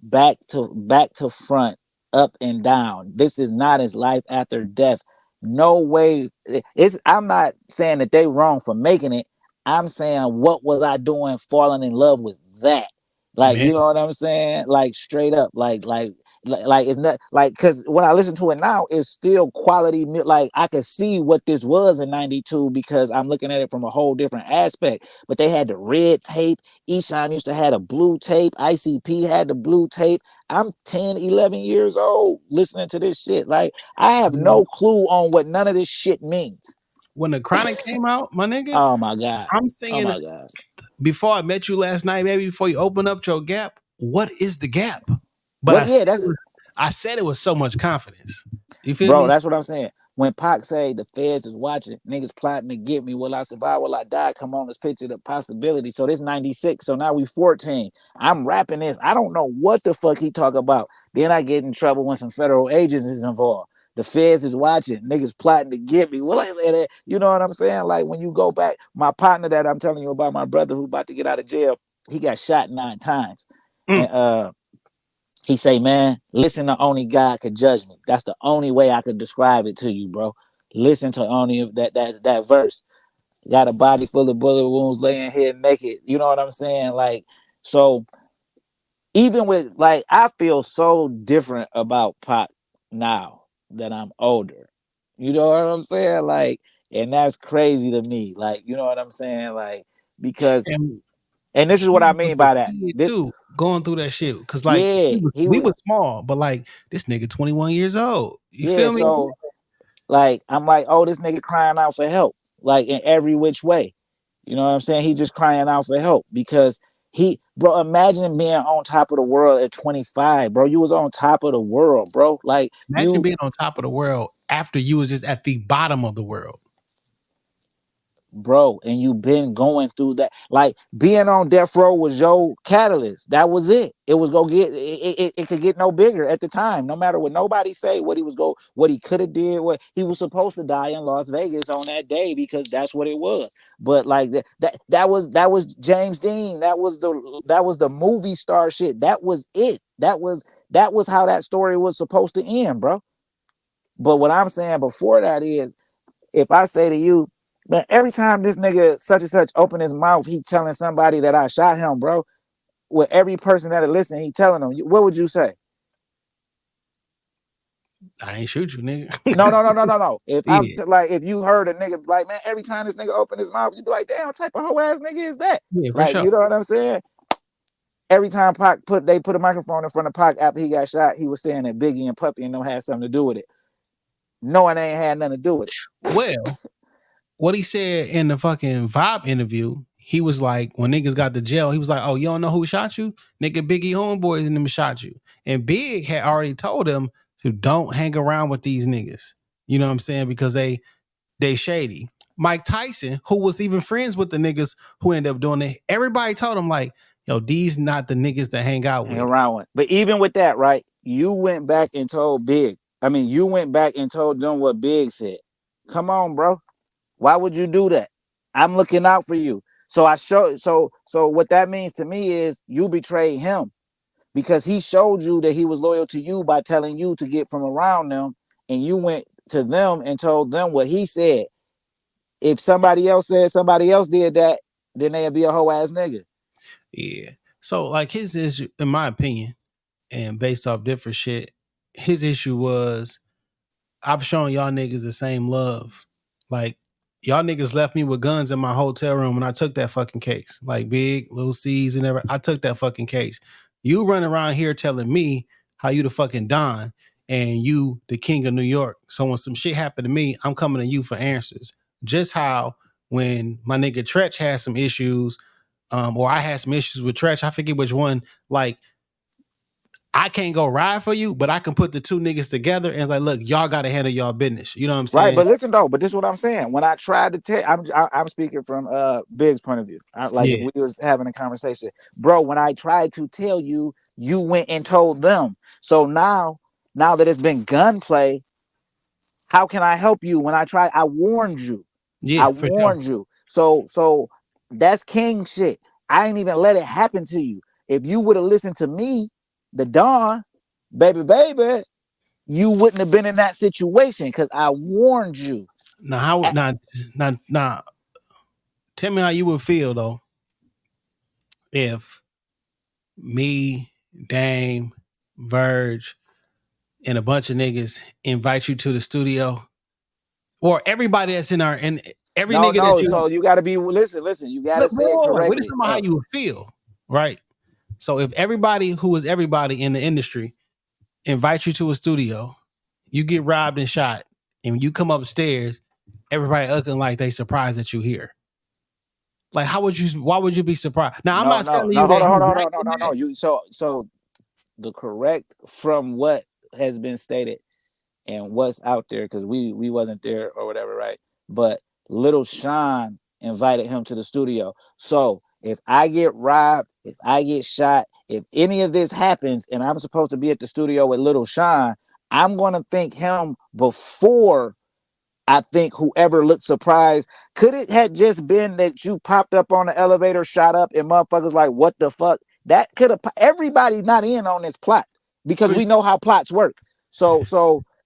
back to front, up and down. This is not his Life After Death. No way. It's I'm not saying that they wrong for making it. I'm saying what was I doing falling in love with that? Like, man, you know what I'm saying? Like straight up. Like it's not like, because when I listen to it now, it's still quality. Like I could see what this was in 92 because I'm looking at it from a whole different aspect. But they had the red tape. Esham used to have a blue tape. ICP had the blue tape. I'm 10, 11 years old listening to this shit. Like I have no clue on what none of this shit means. when the Chronic came out, my nigga, Oh my God. I'm Oh singing my God. before I met you last night, maybe before you open up your gap. What is the gap? But What? Yeah, that's I said it with so much confidence. You feel bro. me? That's what I'm saying. When Pac say the feds is watching, niggas plotting to get me. Will I survive? Will I die? Come on, let's picture the possibility. So this 96. So now we 14. I'm rapping this. I don't know what the fuck he talk about. Then I get in trouble when some federal agents is involved. The feds is watching. Niggas plotting to get me. Well, you know what I'm saying? Like when you go back, my partner that I'm telling you about, my brother who about to get out of jail, he got shot 9 times. Mm. And he say, man, listen to only God could judge me. That's the only way I could describe it to you, bro. Listen to only that verse. Got a body full of bullet wounds, laying here naked. You know what I'm saying? Like, so even with like, I feel so different about Pac now that I'm older. You know what I'm saying? Like, and that's crazy to me. Like, you know what I'm saying? Like, because, And and this is what I he was mean a by that. kid too, going through that shit. Cause like Yeah, he we was. was small, but like this nigga 21 years old. You Yeah, feel me? so like I'm like, oh, this nigga crying out for help, like in every which way. You know what I'm saying? He just crying out for help because bro, imagine being on top of the world at 25, bro. You was on top of the world, bro. Like Imagine you, being on top of the world after you was just at the bottom of the world. bro, and you been going through that. Like being on death row was your catalyst. That was it. It was go get it could get no bigger at the time. No matter what nobody say, what he could have did, what he was supposed to die in Las Vegas on that day because that's what it was. But like that was James Dean. That was the movie star shit. That was it. That was how that story was supposed to end, bro. But what I'm saying before that is, if I say to you, Man, every time this nigga such and such open his mouth, he telling somebody that I shot him, bro. With every person that listen, he telling them. What would you say? I ain't shoot you, nigga. No. If I'm Yeah, like, if you heard a nigga like, man, every time this nigga open his mouth, you be like, damn, what type of hoe ass nigga is that? yeah, for Like, sure. you know what I'm saying? Every time Pac they put a microphone in front of Pac after he got shot, he was saying that Biggie and Puppy and them had something to do with it. Knowing they ain't had nothing to do with it. Well, what he said in the fucking Vibe interview, he was like, when niggas got to jail, he was like, "Oh, you don't know who shot you? Nigga, Biggie homeboys and them shot you." And Big had already told him to don't hang around with these niggas. You know what I'm saying? Because they shady. Mike Tyson, who was even friends with the niggas who ended up doing it, everybody told him like, "Yo, these not the niggas to hang out Hang with." around with. But even with that, right? You went back and told Big. I mean, you went back and told them what Big said. Come on, bro. Why would you do that? I'm looking out for you. So I show so what that means to me is you betrayed him because he showed you that he was loyal to you by telling you to get from around them, and you went to them and told them what he said. If somebody else said somebody else did that, then they'd be a whole ass nigga. Yeah. So like his issue, in my opinion, and based off different shit, his issue was I've shown y'all niggas the same love. Like y'all niggas left me with guns in my hotel room and I took that fucking case. Like Big, Little C's and everything. I took that fucking case. You run around here telling me how you the fucking Don and you the king of New York. So when some shit happened to me, I'm coming to you for answers. Just how when my nigga Tretch had some issues, or I had some issues with Tretch, I forget which one, like I can't go ride for you, but I can put the two niggas together and like, look, y'all got to handle y'all business. You know what I'm Right, saying? but listen though, but this is what I'm saying. When I tried to tell, I'm speaking from Big's point of view. Like if Yeah, we was having a conversation, bro. When I tried to tell you, you went and told them. So now that it's been gunplay, how can I help you? When I tried, I warned you. I yeah, for sure. warned you. So that's king shit. I ain't even let it happen to you. If you would have listened to me, the Don, baby, you wouldn't have been in that situation because I warned you. Now, how now? Tell me how you would feel though if me, Dame, Verge, and a bunch of niggas invite you to the studio, or everybody that's in our and every nigga that No. you So you got to be listen. You got to look, say it we're just correctly. talking about how you would feel, right? So if everybody who is everybody in the industry invite you to a studio, you get robbed and shot, and you come upstairs, everybody looking like they surprised that you here. Like, how would you? Why would you be surprised? Now, I'm not telling No. you that Hold you on. right in No. that. You so the correct from what has been stated and what's out there because we wasn't there or whatever, right? But Little Sean invited him to the studio. So if I get robbed, if I get shot, if any of this happens and I'm supposed to be at the studio with Little Sean, I'm gonna think him before I think whoever looked surprised. Could it had just been that you popped up on the elevator, shot up, and motherfuckers like, what the fuck? That could have everybody's not in on this plot because For, we know how plots work. So yeah,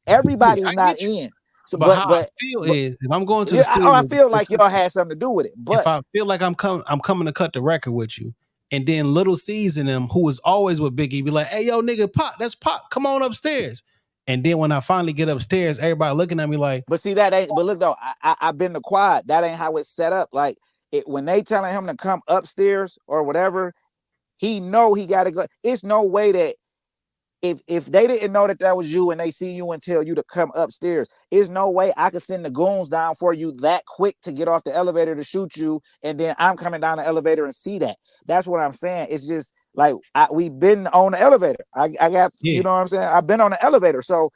everybody's I not get you. in. So But how I feel but is if I'm going to the yeah, studio, I feel like y'all had something to do with it. if But I feel like I'm coming to cut the record with you, and then Little C's in them, who is always with Biggie, be like, "Hey, yo, nigga, Pop, that's Pop. Come on upstairs." And then when I finally get upstairs, everybody looking at me like, see that ain't. But look though, I've been to quad. That ain't how it's set up. Like it when they telling him to come upstairs or whatever, he know he got to go. It's no way that if they didn't know that was you and they see you and tell you to come upstairs, there's no way I could send the goons down for you that quick to get off the elevator to shoot you, and then I'm coming down the elevator and see that. That's what I'm saying. It's just like we've been on the elevator. I got, yeah. you know what I'm saying? I've been on the elevator, so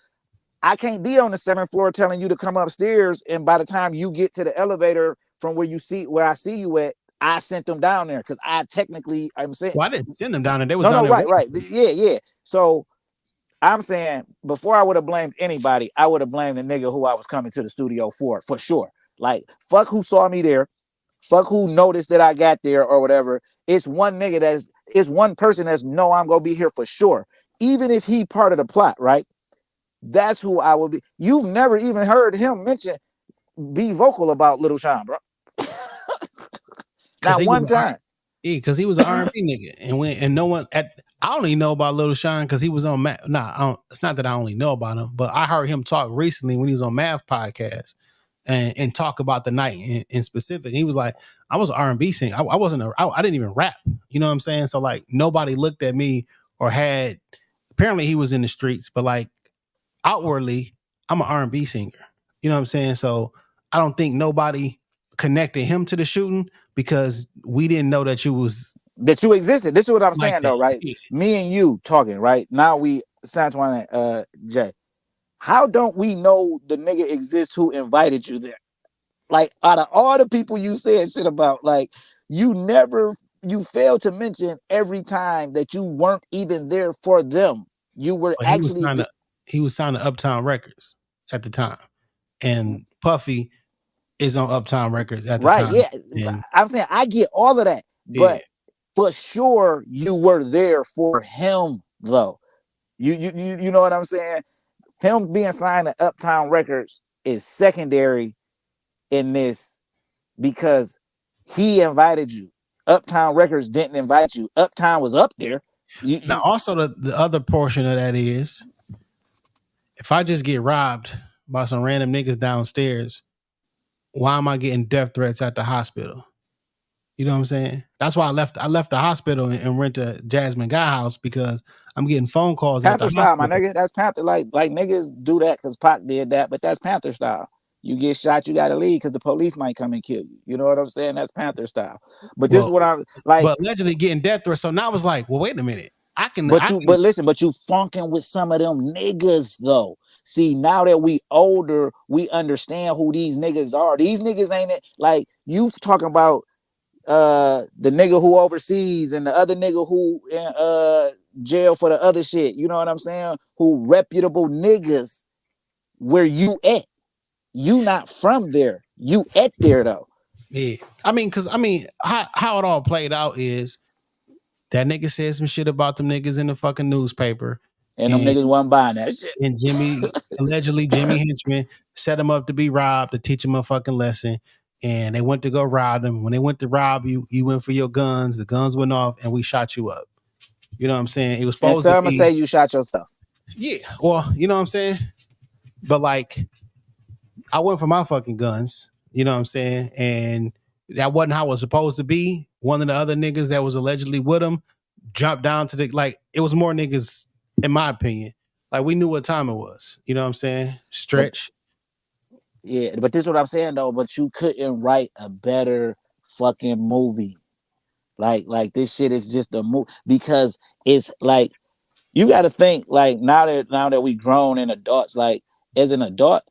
I can't be on the 7th floor telling you to come upstairs, and by the time you get to the elevator from where I see you at, I sent them down there because I technically I'm saying Well, I didn't send them down there. They was down no there right waiting. yeah. So I'm saying before I would have blamed anybody, I would have blamed the nigga who I was coming to the studio for sure. Like fuck who saw me there, fuck who noticed that I got there or whatever. It's one nigga it's one person that's no, I'm gonna be here for sure. Even if he part of the plot, right? That's who I will be. You've never even heard him mention be vocal about Little Sean, bro. Not one time. Because he was an R&B nigga, and no one I only know about Little Sean because he was on Math. It's not that I only know about him, but I heard him talk recently when he was on Math podcast and talk about the night in specific. He was like, I was an R&B singer. I wasn't I didn't even rap. You know what I'm saying? So like nobody looked at me or had. Apparently he was in the streets, but like outwardly, I'm an R&B singer. You know what I'm saying? So I don't think nobody connected him to the shooting because we didn't know that you existed. This is what I'm like saying that. though, right? Yeah. Me and you talking, right? Now we Santuan Jay. How don't we know the nigga exists who invited you there? Like out of all the people you said shit about, like you failed to mention every time that you weren't even there for them. You were But actually he was signed to Uptown Records at the time. And Puffy is on Uptown Records at the right. time. Yeah. And I'm saying I get all of that, but for sure you were there for him though. You know what I'm saying? Him being signed to Uptown Records is secondary in this because he invited you. Uptown Records didn't invite you. Uptown was up there. Now also the other portion of that is if I just get robbed by some random niggas downstairs, why am I getting death threats at the hospital? You know what I'm saying? That's why I left the hospital and went to Jasmine Guy House because I'm getting phone calls Panther at the style, hospital. my nigga. That's Panther. Like niggas do that because Pac did that, but that's Panther style. You get shot, you gotta leave because the police might come and kill you. You know what I'm saying? That's Panther style. But this is what I'm like. But allegedly getting death threats. So now I was like, well, wait a minute. But listen, but you funking with some of them niggas though. See, now that we older, we understand who these niggas are. These niggas ain't it like you talking about the nigga who overseas and the other nigga who in jail for the other shit. You know what I'm saying? Who reputable niggas where you at. You not from there. You at there though. Yeah. I mean, how it all played out is that nigga said some shit about them niggas in the fucking newspaper. And them niggas wasn't buying that shit. And allegedly Jimmy Henchman set him up to be robbed to teach him a fucking lesson. And they went to go rob him. When they went to rob you, you went for your guns. The guns went off, and we shot you up. You know what I'm saying? It was supposed and to some be. Say you shot yourself. Yeah. Well, you know what I'm saying? But like, I went for my fucking guns. You know what I'm saying? And that wasn't how it was supposed to be. One of the other niggas that was allegedly with him jumped down to it was more niggas, in my opinion. Like we knew what time it was. You know what I'm saying? Stretch. But this is what I'm saying though. But you couldn't write a better fucking movie. Like this shit is just a movie because it's like you got to think like now that we grown and adults. Like as an adult,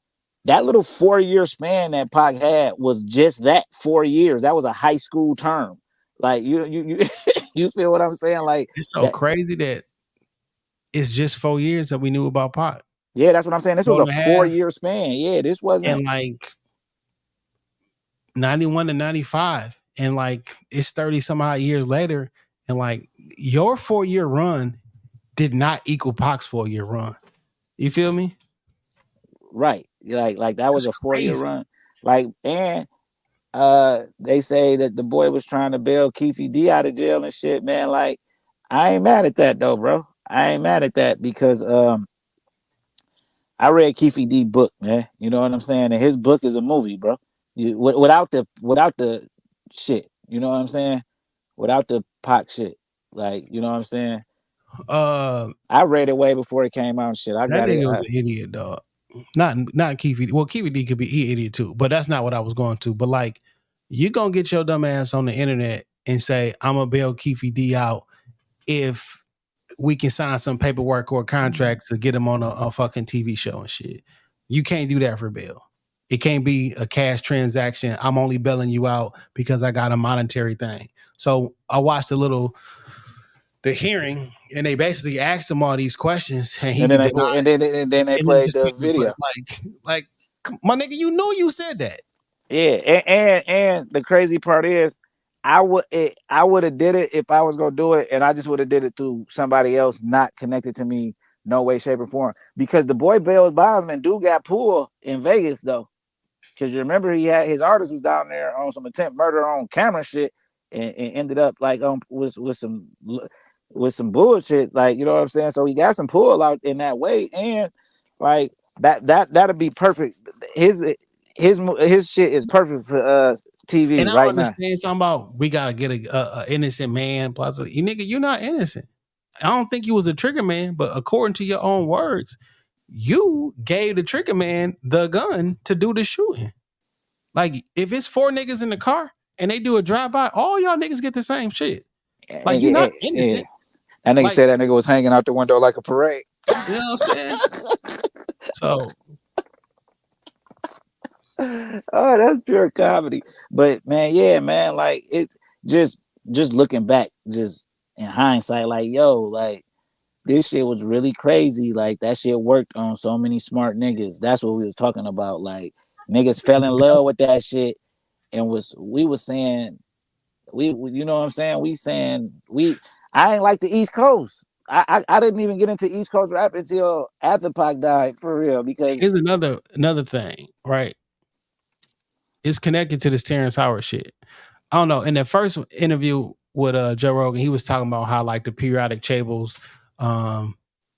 that little 4-year span that Pac had was just that 4 years. That was a high school term. Like you you feel what I'm saying? Like it's so crazy that it's just 4 years that we knew about Pac. Yeah, that's what I'm saying. This was a 4-year span. Yeah, this wasn't. And like 91 to 95. And like it's 30 some odd years later. And like your 4-year run did not equal Pac's 4-year run. You feel me? Right. Like that was a 4-year run. Like, and they say that the boy was trying to bail Keefe D out of jail and shit, man. Like, I ain't mad at that though, bro. I ain't mad at that because I read Keefe D book, man. You know what I'm saying? And his book is a movie, bro. Without the shit. You know what I'm saying? Without the Pac shit. Like, you know what I'm saying? I read it way before it came out and shit. I that got nigga it. was an idiot, dog. Not Keefe D. Well, Keefe D could be an idiot too, but that's not what I was going to. But like, you gonna get your dumb ass on the internet and say, I'm gonna bail Keefe D out if we can sign some paperwork or contracts to get him on a fucking TV show and shit. You can't do that for bail. It can't be a cash transaction. I'm only bailing you out because I got a monetary thing. So I watched the hearing, and they basically asked him all these questions, and he and then they played the video. Like, my nigga, you knew you said that. Yeah, and the crazy part is, I would have did it if I was gonna do it, and I just would have did it through somebody else not connected to me, no way, shape, or form. Because the boy Bill Bosman do got pulled in Vegas though. because you remember he had his artist was down there on some attempt murder on camera shit, and ended up like with some bullshit, like, you know what I'm saying. So he got some pull out in that way, and like that'll be perfect. His shit is perfect for TV And I don't right now. understand talking about we gotta get a innocent man. Plus, you nigga, you're not innocent. I don't think you was a trigger man, but according to your own words, you gave the trigger man the gun to do the shooting. Like, if it's 4 niggas in the car and they do a drive by, all y'all niggas get the same shit. Like, you're not innocent. That nigga Like, said that nigga was hanging out the window like a parade. you know what I'm saying? So, oh, that's pure comedy. But man, yeah, man, like it just looking back, just in hindsight, like, yo, like this shit was really crazy. Like that shit worked on so many smart niggas. That's what we was talking about. Like niggas fell in love with that shit, and we was saying you know what I'm saying? I ain't like the East Coast. I didn't even get into East Coast rap until after Pac died, for real. Because here's another thing, right? It's connected to this Terrence Howard shit. I don't know. In the first interview with Joe Rogan, he was talking about how like the periodic tables,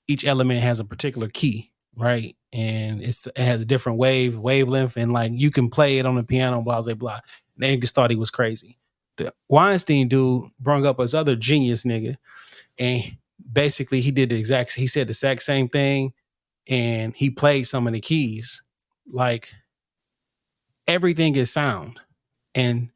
each element has a particular key, right? And it has a different wavelength, and like you can play it on the piano, blah blah blah. Niggas thought he was crazy. The Weinstein dude brought up his other genius nigga, and basically he said the exact same thing, and he played some of the keys. Like everything is sound, and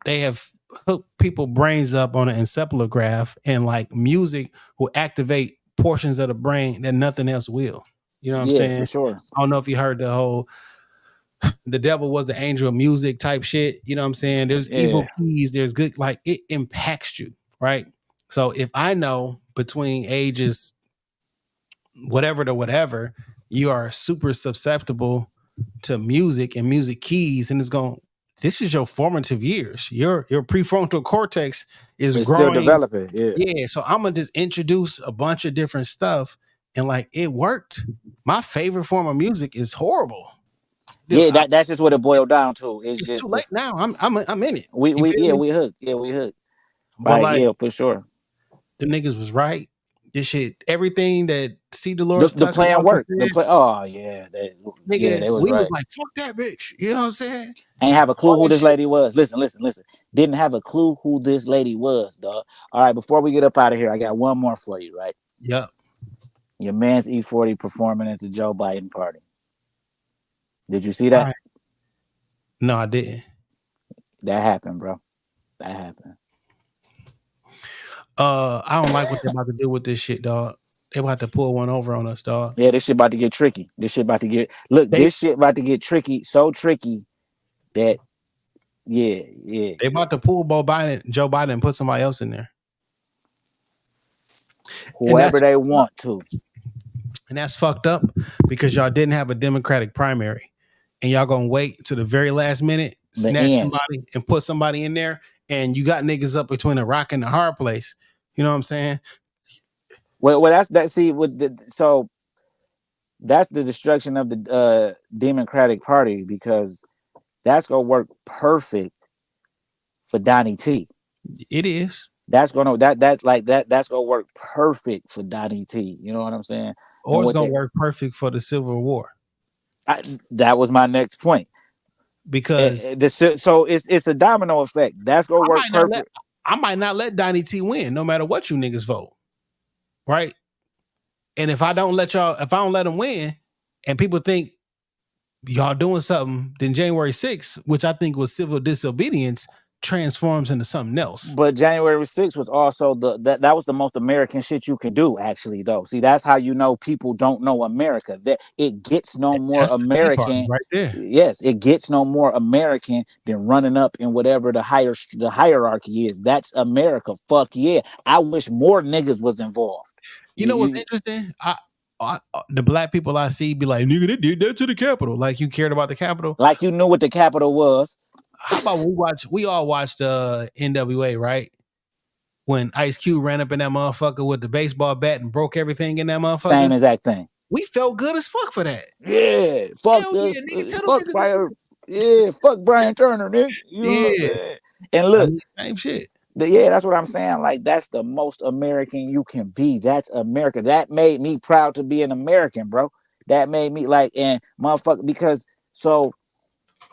they have hooked people brains up on an encephalograph, and like music will activate portions of the brain that nothing else will. You know what I'm saying? for sure. I don't know if you heard the whole the devil was the angel of music type shit. You know what I'm saying? There's evil keys, there's good, like it impacts you, right? So if I know between ages whatever to whatever, you are super susceptible to music and music keys, and this is your formative years. Your prefrontal cortex is It's growing, still developing. Yeah. So I'm gonna just introduce a bunch of different stuff, and like it worked. My favorite form of music is horrible. Dude, that's just what it boiled down to. It's just too late now. I'm in it. We hooked. Yeah, we hooked. But right, like, yeah, for sure. The niggas was right. This shit, everything that C. Dolores the plan worked. Oh yeah, they was we right. was like, fuck that bitch. You know what I'm saying? Ain't have a clue who this lady was. Listen. Didn't have a clue who this lady was, dog. All right, before we get up out of here, I got one more for you, right? Yep. Your man's E40 performing at the Joe Biden party. Did you see that? Right. No, I didn't. That happened, bro. That happened. I don't like what they're about to do with this shit, dog. They about to pull one over on us, dog. Yeah, this shit about to get tricky. This shit about to get tricky, so tricky that they about to pull Joe Biden and put somebody else in there. Whoever they want to. And that's fucked up because y'all didn't have a Democratic primary. And y'all gonna wait to the very last minute, snatch somebody and put somebody in there, and you got niggas up between a rock and a hard place. You know what I'm saying? Well, that's see so that's the destruction of the Democratic Party, because that's gonna work perfect for Donnie T. It is. That's gonna that's gonna work perfect for Donnie T. You know what I'm saying? Or it's gonna work perfect for the Civil War. That was my next point. Because so it's a domino effect. That's gonna work perfect. I might not let Donnie T win, no matter what you niggas vote. Right? And if I don't let him win, and people think y'all doing something, then January 6th, which I think was civil disobedience, transforms into something else. But January 6th was also that was the most American shit you could do, actually, though. See, that's how you know people don't know America. That it gets no more American right there. Yes, it gets no more American than running up in whatever the hierarchy is. That's America. Fuck yeah. I wish more niggas was involved. You know what's interesting? The black people I see be like, nigga, they did that to the Capitol. Like you cared about the Capitol. Like you knew what the Capitol was. How about we all watched NWA, right? When Ice Cube ran up in that motherfucker with the baseball bat and broke everything in that motherfucker. Same exact thing. We felt good as fuck for that. Yeah. Fuck this. Fuck fire. Yeah, fuck Brian Turner, nigga. You know what I'm Yeah. saying? And I look, mean, same shit. yeah, that's what I'm saying. Like, that's the most American you can be. That's America. That made me proud to be an American, bro. That made me like, and motherfucker, because so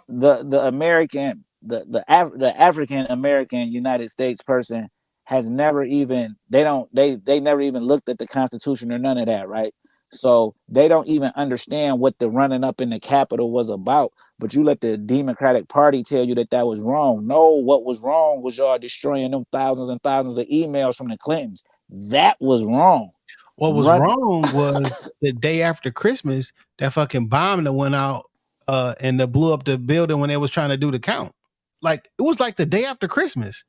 the American the African American United States person has never even they never even looked at the Constitution or none of that, right? So they don't even understand what the running up in the Capitol was about. But you let the Democratic Party tell you that that was wrong. No, what was wrong was y'all destroying them thousands and thousands of emails from the Clintons. That was wrong. What was Run wrong was the day after Christmas, that fucking bomb that went out and that blew up the building when they was trying to do the count. Like it was like the day after Christmas.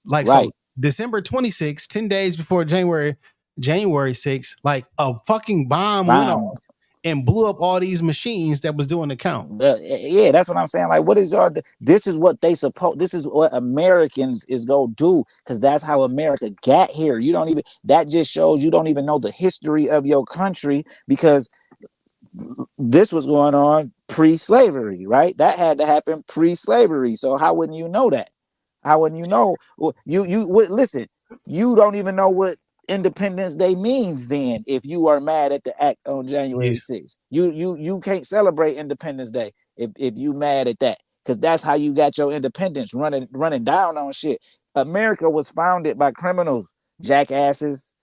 Like so right. December 26th, 10 days before January 6th, like a fucking bomb went Bomb. off and blew up all these machines that was doing the count. Yeah, that's what I'm saying. Like, what is y'all? This is what they suppose. This is what Americans is gonna do, because that's how America got here. You don't even. That just shows you don't even know the history of your country, because this was going on pre-slavery, right? That had to happen pre-slavery. So how wouldn't you know that? How wouldn't you know? Well, you would listen. You don't even know what Independence Day means then if you are mad at the act on Yeah. January 6th. You can't celebrate Independence Day if you mad at that, because that's how you got your independence, running down on shit. America was founded by criminals, jackasses.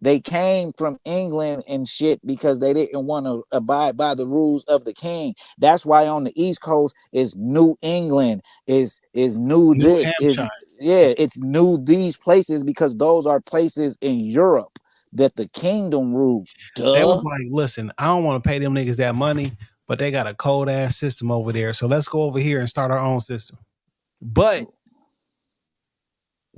They came from England and shit because they didn't want to abide by the rules of the king. That's why on the East Coast is New England, is new New this, is Hampshire. yeah, it's new these places, because those are places in Europe that the kingdom ruled. They was Duh. like, listen, I don't want to pay them niggas that money, but they got a cold ass system over there. So let's go over here and start our own system. But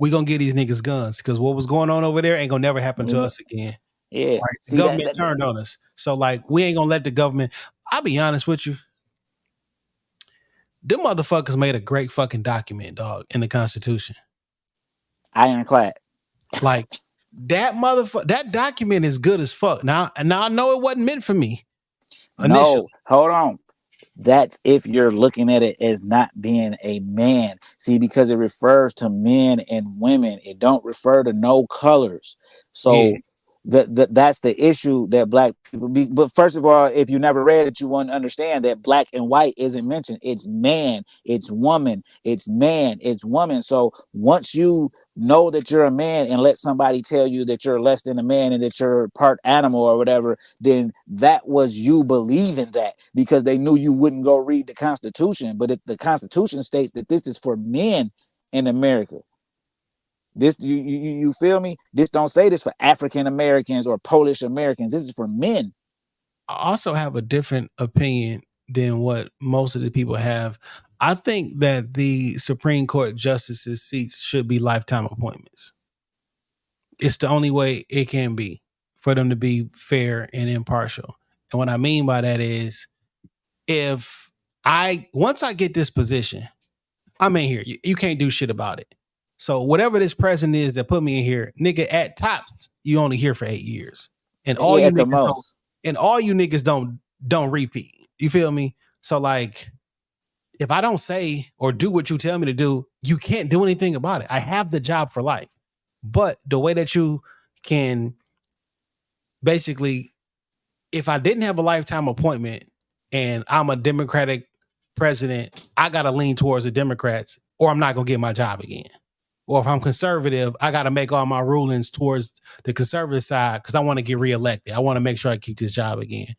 we gonna get these niggas guns, because what was going on over there ain't gonna never happen to us again. Yeah. Right? The See government turned on us. So like we ain't gonna let the government. I'll be honest with you. Them motherfuckers made a great fucking document, dog, in the Constitution. ironclad. Like that motherfucker, that document is good as fuck. Now I know it wasn't meant for me initially. No, hold on. That's if you're looking at it as not being a man. See, because it refers to men and women, it don't refer to no colors. Yeah. So that's the issue that black people be. But first of all, if you never read it, you won't understand that black and white isn't mentioned. It's man, it's woman, it's man, it's woman. So once you know that you're a man and let somebody tell you that you're less than a man and that you're part animal or whatever, then that was you believing that, because they knew you wouldn't go read the Constitution. But if the Constitution states that this is for men in America, this you feel me? This don't say this for African Americans or Polish Americans. This is for men. I also have a different opinion than what most of the people have. I think that the Supreme Court justices' seats should be lifetime appointments. It's the only way it can be for them to be fair and impartial. And what I mean by that is, if once I get this position, I'm in here. You can't do shit about it. So whatever this president is that put me in here, nigga, at tops, you only here for 8 years. And all Yeah, you at the niggas don't most. don't repeat. You feel me? So like, if I don't say or do what you tell me to do, you can't do anything about it. I have the job for life. But the way that you can basically, if I didn't have a lifetime appointment and I'm a Democratic president, I got to lean towards the Democrats or I'm not going to get my job again. Or if I'm conservative, I got to make all my rulings towards the conservative side because I want to get reelected. I want to make sure I keep this job again.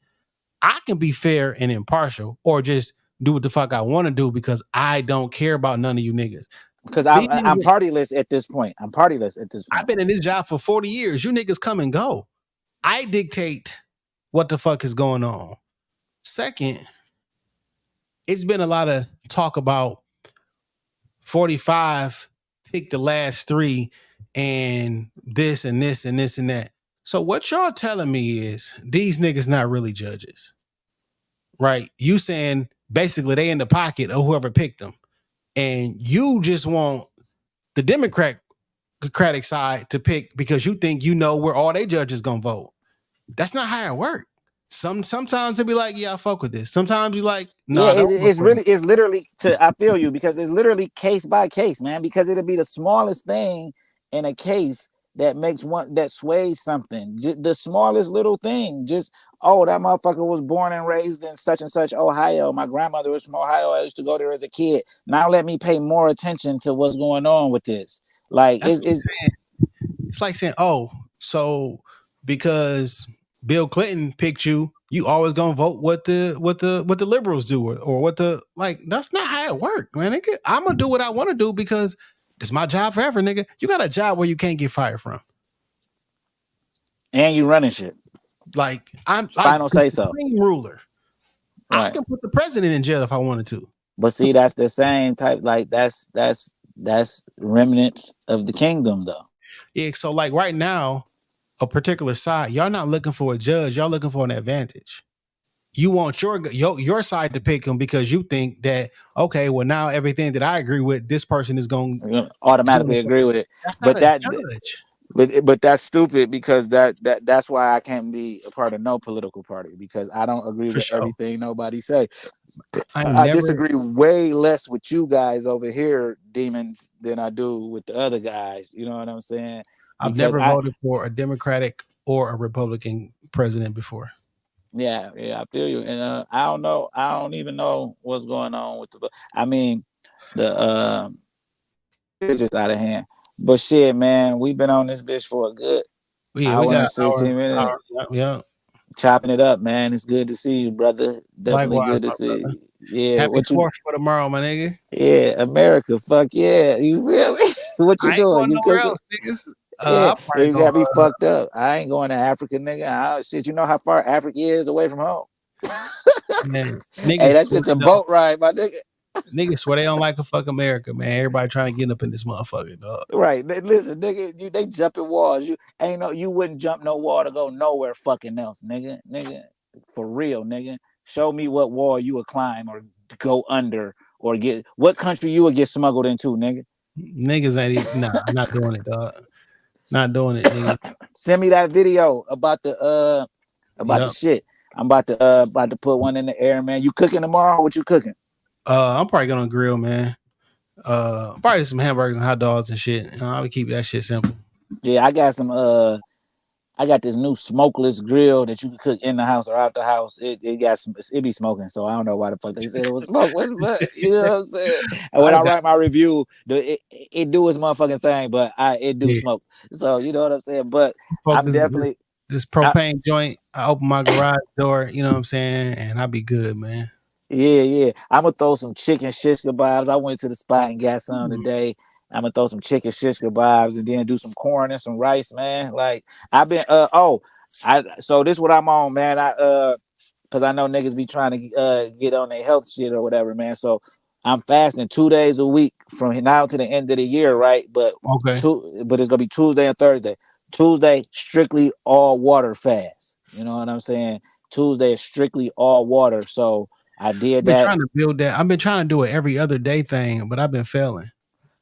I can be fair and impartial or just do what the fuck I want to do because I don't care about none of you niggas. Because These I'm niggas, partyless at this point. I'm partyless at this I've point. been in this job for 40 years. You niggas come and go. I dictate what the fuck is going on. Second, it's been a lot of talk about 45, pick the last three, and this and this and this and that. So what y'all telling me is these niggas not really judges, right? You saying basically they in the pocket of whoever picked them, and you just want the Democratic side to pick because you think you know where all they judges gonna vote. That's not how it works. Sometimes it'll be like, yeah, I fuck with this. Sometimes you like, no, Yeah, I don't fuck with it. it's literally I feel you, because it's literally case by case, man. Because it'll be the smallest thing in a case that makes one that sways something. Just the smallest little thing. Just, oh, that motherfucker was born and raised in such and such Ohio. My grandmother was from Ohio. I used to go there as a kid. Now let me pay more attention to what's going on with this. Like That's what I'm saying. It's like saying, oh, so because Bill Clinton picked you, you always gonna vote what the liberals do, or what the, like, that's not how it works, man. Nigga, I'm gonna do what I want to do because it's my job forever, nigga. You got a job where you can't get fired from. and you running shit. Like, I'm like Final the say so. supreme ruler. I Right. can put the president in jail if I wanted to. But see, that's the same type. Like that's remnants of the kingdom, though. Yeah, so like right now, a particular side, y'all not looking for a judge, y'all looking for an advantage. You want your side to pick them because you think that, okay, well, now everything that I agree with, this person is going You're gonna to automatically do. agree with it. That's not But a that judge. but that's stupid, because that's why I can't be a part of no political party, because I don't agree For with sure. everything nobody say. I ain't I never disagree way less with you guys over here, demons, than I do with the other guys. You know what I'm saying? I've Because never voted for a Democratic or a Republican president before. yeah, I feel you. And I don't know. I don't even know what's going on with the. I mean, the it's just out of hand. But shit, man, we've been on this bitch for a good Yeah, we hour got and an hour, 16 minutes, yeah. chopping it up, man. It's good to see you, brother. Definitely Likewise, good to my see brother. you. Yeah, Happy what you? Fourth for tomorrow, my nigga. Yeah, America, fuck yeah. You feel me? What you I ain't doing? going You nowhere cooking? else, niggas. Yeah, I'm probably you gotta be going. fucked up. I ain't going to Africa, nigga. Shit, you know how far Africa is away from home? Man, Hey, niggas that swear shit's a they don't. boat ride, my nigga. Niggas swear they don't like a fuck America, man. Everybody trying to get up in this motherfucker, dog. Right. Listen, nigga, they jumping walls. You wouldn't jump no wall to go nowhere fucking else, nigga. Nigga. For real, nigga. Show me what wall you would climb or go under, or get what country you would get smuggled into, nigga. Niggas ain't even, nah, not doing it, dog. Not doing it, nigga. Send me that video about the Yep. shit. I'm about to put one in the air, man. You cooking tomorrow? What you cooking? I'm probably gonna grill, man. Probably some hamburgers and hot dogs and shit. I would keep that shit simple. Yeah, I got this new smokeless grill that you can cook in the house or out the house. It be smoking, so I don't know why the fuck they said it was smokeless, but you know what I'm saying. And when I I got write my review, it do its motherfucking thing, but it do yeah. smoke. So you know what I'm saying. But Fuck I'm this definitely this I, propane joint. I open my garage door, you know what I'm saying, and I'll be good, man. yeah. I'm gonna throw some chicken shish kebabs. I went to the spot and got some today. I'm gonna throw some chicken shish kebabs and then do some corn and some rice, man. Like I've been so this is what I'm on, man. Because I know niggas be trying to get on their health shit or whatever, man. So I'm fasting 2 days a week from now to the end of the year, right? But Okay. it's gonna be Tuesday and Thursday. Tuesday strictly all water fast. You know what I'm saying? Tuesday is strictly all water. So I I've did been that. trying to build that. I've been trying to do it every other day thing, but I've been failing.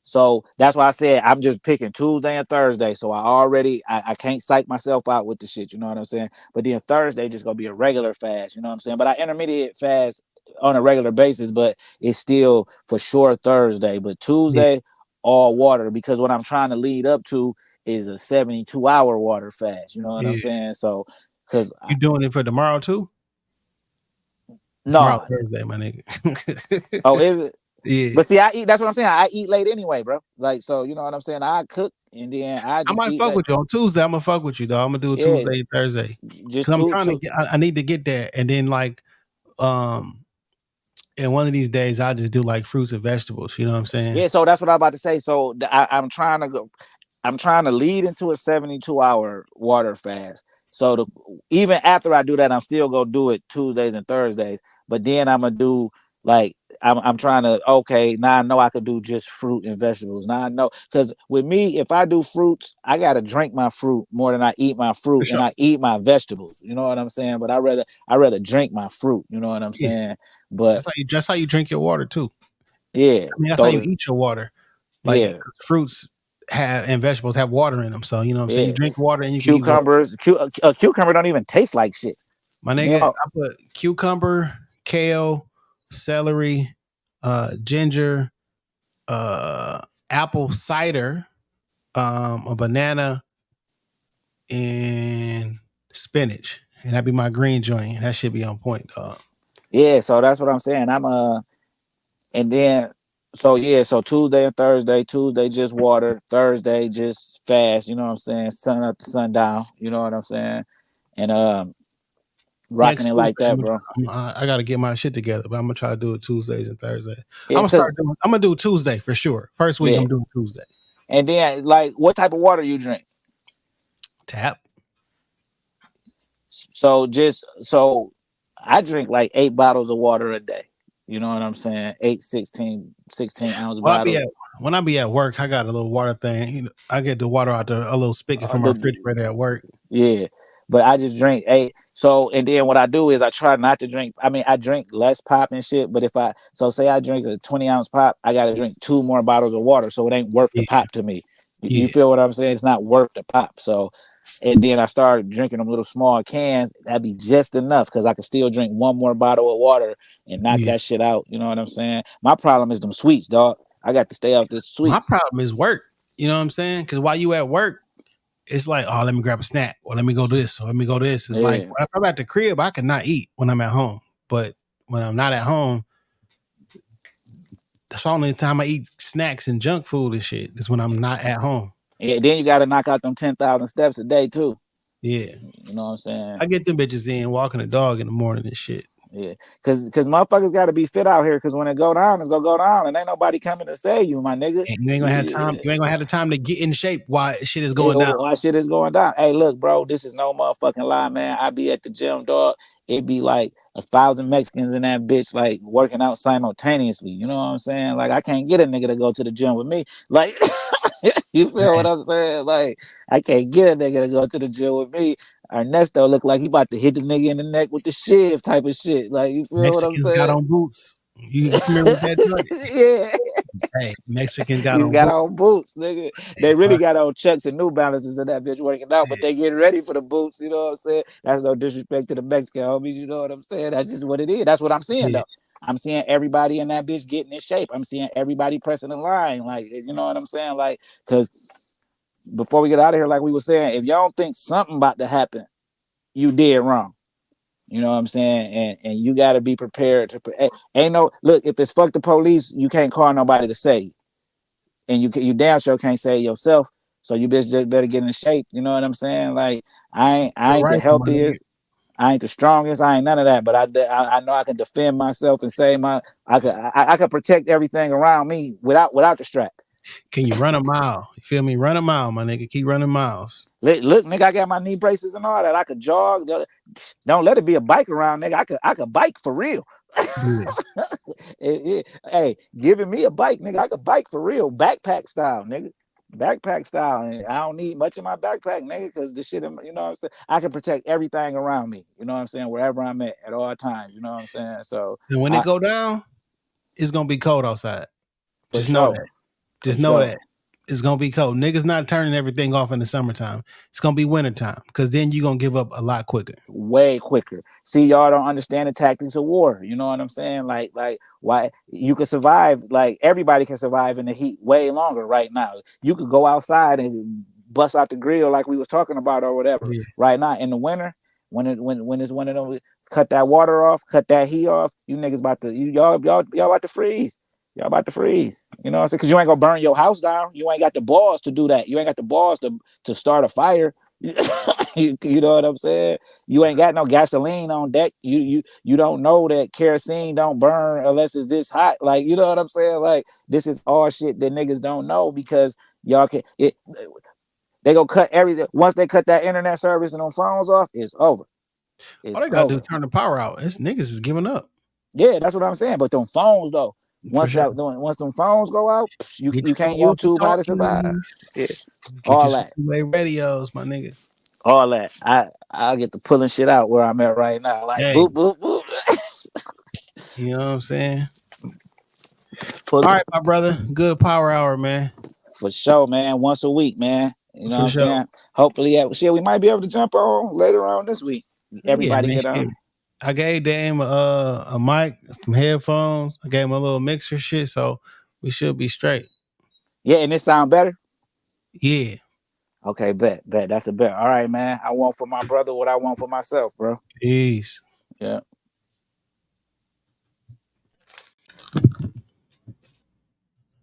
So that's why I said I'm just picking Tuesday and Thursday. So I can't psych myself out with the shit, you know what I'm saying? But then Thursday just gonna be a regular fast, you know what I'm saying? But I intermediate fast on a regular basis, but it's still for sure Thursday. But Yeah. Tuesday, all water, because what I'm trying to lead up to is a 72-hour water fast. You know what I'm Yeah. saying? So because You doing it for tomorrow too? Tomorrow no, Thursday, my nigga. oh, is it? Yeah. But see, I eat. That's what I'm saying. I eat late anyway, bro. Like, so you know what I'm saying. I cook and then I I just might eat fuck late. with you on Tuesday. I'm gonna fuck with you, though. I'm gonna do it Yeah, Tuesday and Thursday. just Cause I'm two, trying to two. get I need to get that. And then like um and one of these days I'll just do like fruits and vegetables. You know what I'm saying? Yeah, so that's what I'm about to say. So I'm trying to go. I'm trying to lead into a 72-hour water fast. So even after I do that, I'm still gonna do it Tuesdays and Thursdays. But then I'm gonna do like I'm trying to, okay, now I know I could do just fruit and vegetables. Now I know, because with me, if I do fruits, I gotta drink my fruit more than I eat my For fruit, and sure. I eat my vegetables. You know what I'm saying? But I rather drink my fruit. You know what I'm Yeah. saying? But That's how you drink your water too. yeah, I mean, that's how throw you this. eat your water. Like Yeah, fruits have and vegetables have water in them. So you know what I'm saying? You yeah. drink water and you can eat water. Cucumbers. A cucumber don't even taste like shit. My Me nigga, all, I put cucumber, kale, celery, ginger, apple cider, a banana, and spinach. And that'd be my green joint. That should be on point, dog. yeah. So that's what I'm saying. And then so Tuesday and Thursday. Tuesday just water. Thursday just fast. You know what I'm saying? Sun up to sundown. You know what I'm saying? And rocking Next it like Tuesday, that, bro. I gotta get my shit together, but I'm gonna try to do it Tuesdays and Thursdays. Yeah, cause I'm gonna do Tuesday for sure. First week, yeah. I'm doing Tuesday. And then like, what type of water you drink? Tap. So I drink like 8 bottles of water a day. You know what I'm saying? 8, 16 ounce Well, I be bottles. at when I be at work, I got a little water thing. I get the water out a little spigot from our The, refrigerator at work. yeah, but I just drink 8. So and then what I do is I try not to drink. I mean, I drink less pop and shit. But if I say I drink a 20 ounce pop, I got to drink 2 more bottles of water. So it ain't worth the Yeah, pop to me. You yeah, feel what I'm saying? It's not worth the pop. So and then I started drinking them little small cans. That'd be just enough because I could still drink 1 more bottle of water and knock yeah. that shit out. You know what I'm saying? My problem is them sweets, dog. I got to stay off the My sweets. problem is work. You know what I'm saying? Because while you at work, it's like, oh, let me grab a snack, or let me go to this, or let me go to this. It's like Yeah. if I'm at the crib, I cannot eat when I'm at home. But when I'm not at home, that's the only time I eat snacks and junk food and shit. Is when I'm not at home. Yeah, then you got to knock out them 10,000 steps a day too. Yeah, You know what I'm saying? I get them bitches in walking the dog in the morning and shit. Yeah, cause motherfuckers got to be fit out here. Cause when it go down, it's gonna go down, and ain't nobody coming to save you, my nigga. And you ain't gonna have time. You ain't gonna have the time to get in shape while shit is Yeah, going down. why shit is going down? Hey, look, bro, this is no motherfucking lie, man. I be at the gym, dog. It be like 1,000 Mexicans in that bitch, like working out simultaneously. You know what I'm saying? Like I can't get a nigga to go to the gym with me. Like, you feel what I'm saying? Like I can't get a nigga to go to the gym with me. Ernesto look like he about to hit the nigga in the neck with the shiv type of shit. Like you feel what I'm Mexicans got saying? on boots. You familiar with that joint? Yeah. Hey, Mexican got He's on got boots. on boots, nigga. They really got on Chucks and New Balances in that bitch working out, but they getting ready for the boots. You know what I'm saying? That's no disrespect to the Mexican homies. You know what I'm saying? That's just what it is. That's what I'm seeing, Yeah. though. I'm seeing everybody in that bitch getting in shape. I'm seeing everybody pressing the line. Like, you know what I'm saying? Like, because before we get out of here, like we were saying, if y'all don't think something about to happen, you did wrong. You know what I'm saying? And you got to be prepared to. Ain't no look. If it's fuck the police, you can't call nobody to save, and you damn sure can't save yourself. So you bitch just better get in shape. You know what I'm saying? Like I You're ain't the right, my nigga. healthiest. I ain't the strongest. I ain't none of that. But I know I can defend myself and say I could protect everything around me without the strap. Can you run a mile? You feel me? Run a mile, my nigga. Keep running miles. Look, nigga, I got my knee braces and all that. I could jog. Don't let it be a bike around, nigga. I could bike for real. Yeah. Hey, giving me a bike, nigga. I could bike for real, backpack style, nigga. Backpack style, and I don't need much in my backpack, nigga, because the shit, you know what I'm saying. I can protect everything around me, you know what I'm saying, wherever I'm at all times, you know what I'm saying. So, And when it I go down, it's gonna be cold outside. for Just know sure, that. for Just know sure. that. It's gonna be cold. Niggas not turning everything off in the summertime. It's gonna be wintertime. Cause then you're gonna give up a lot quicker. Way quicker. See, y'all don't understand the tactics of war. You know what I'm saying? Like why you could survive, like everybody can survive in the heat way longer right now. You could go outside and bust out the grill like we was talking about or whatever. Yeah. Right now in the winter, when it's one of them, cut that water off, cut that heat off, you niggas about to y'all about to freeze. Y'all about to freeze. You know what I'm saying? Because you ain't gonna burn your house down. You ain't got the balls to do that. You ain't got the balls to start a fire. You know what I'm saying? You ain't got no gasoline on deck. You don't know that kerosene don't burn unless it's this hot. Like, you know what I'm saying? Like, this is all shit that niggas don't know because y'all can they go cut everything. Once they cut that internet service and on phones off, it's over. All It's they gotta do over. is turn the power out. This niggas is giving up. Yeah, that's what I'm saying. But them phones though, For sure. once them phones go out, Get you your can't walkie YouTube how to survive. talkies. Yeah, Get you all some that. two-way radios, my nigga. All that. I get to pulling shit out where I'm at right now. Like Hey, boop boop boop. you know what I'm saying? Pull All it right, my brother. Good power hour, man. for sure, man. Once a week, man. You know what For I'm sure. saying? Hopefully, yeah, shit, we might be able to jump on later on this week. Everybody man, get on? shit. I gave Dame a mic, some headphones. I gave him a little mixer shit, so we should be straight. Yeah, and it sound better. Yeah. Okay, bet. That's a bet. All right, man. I want for my brother what I want for myself, bro. Peace. Yeah.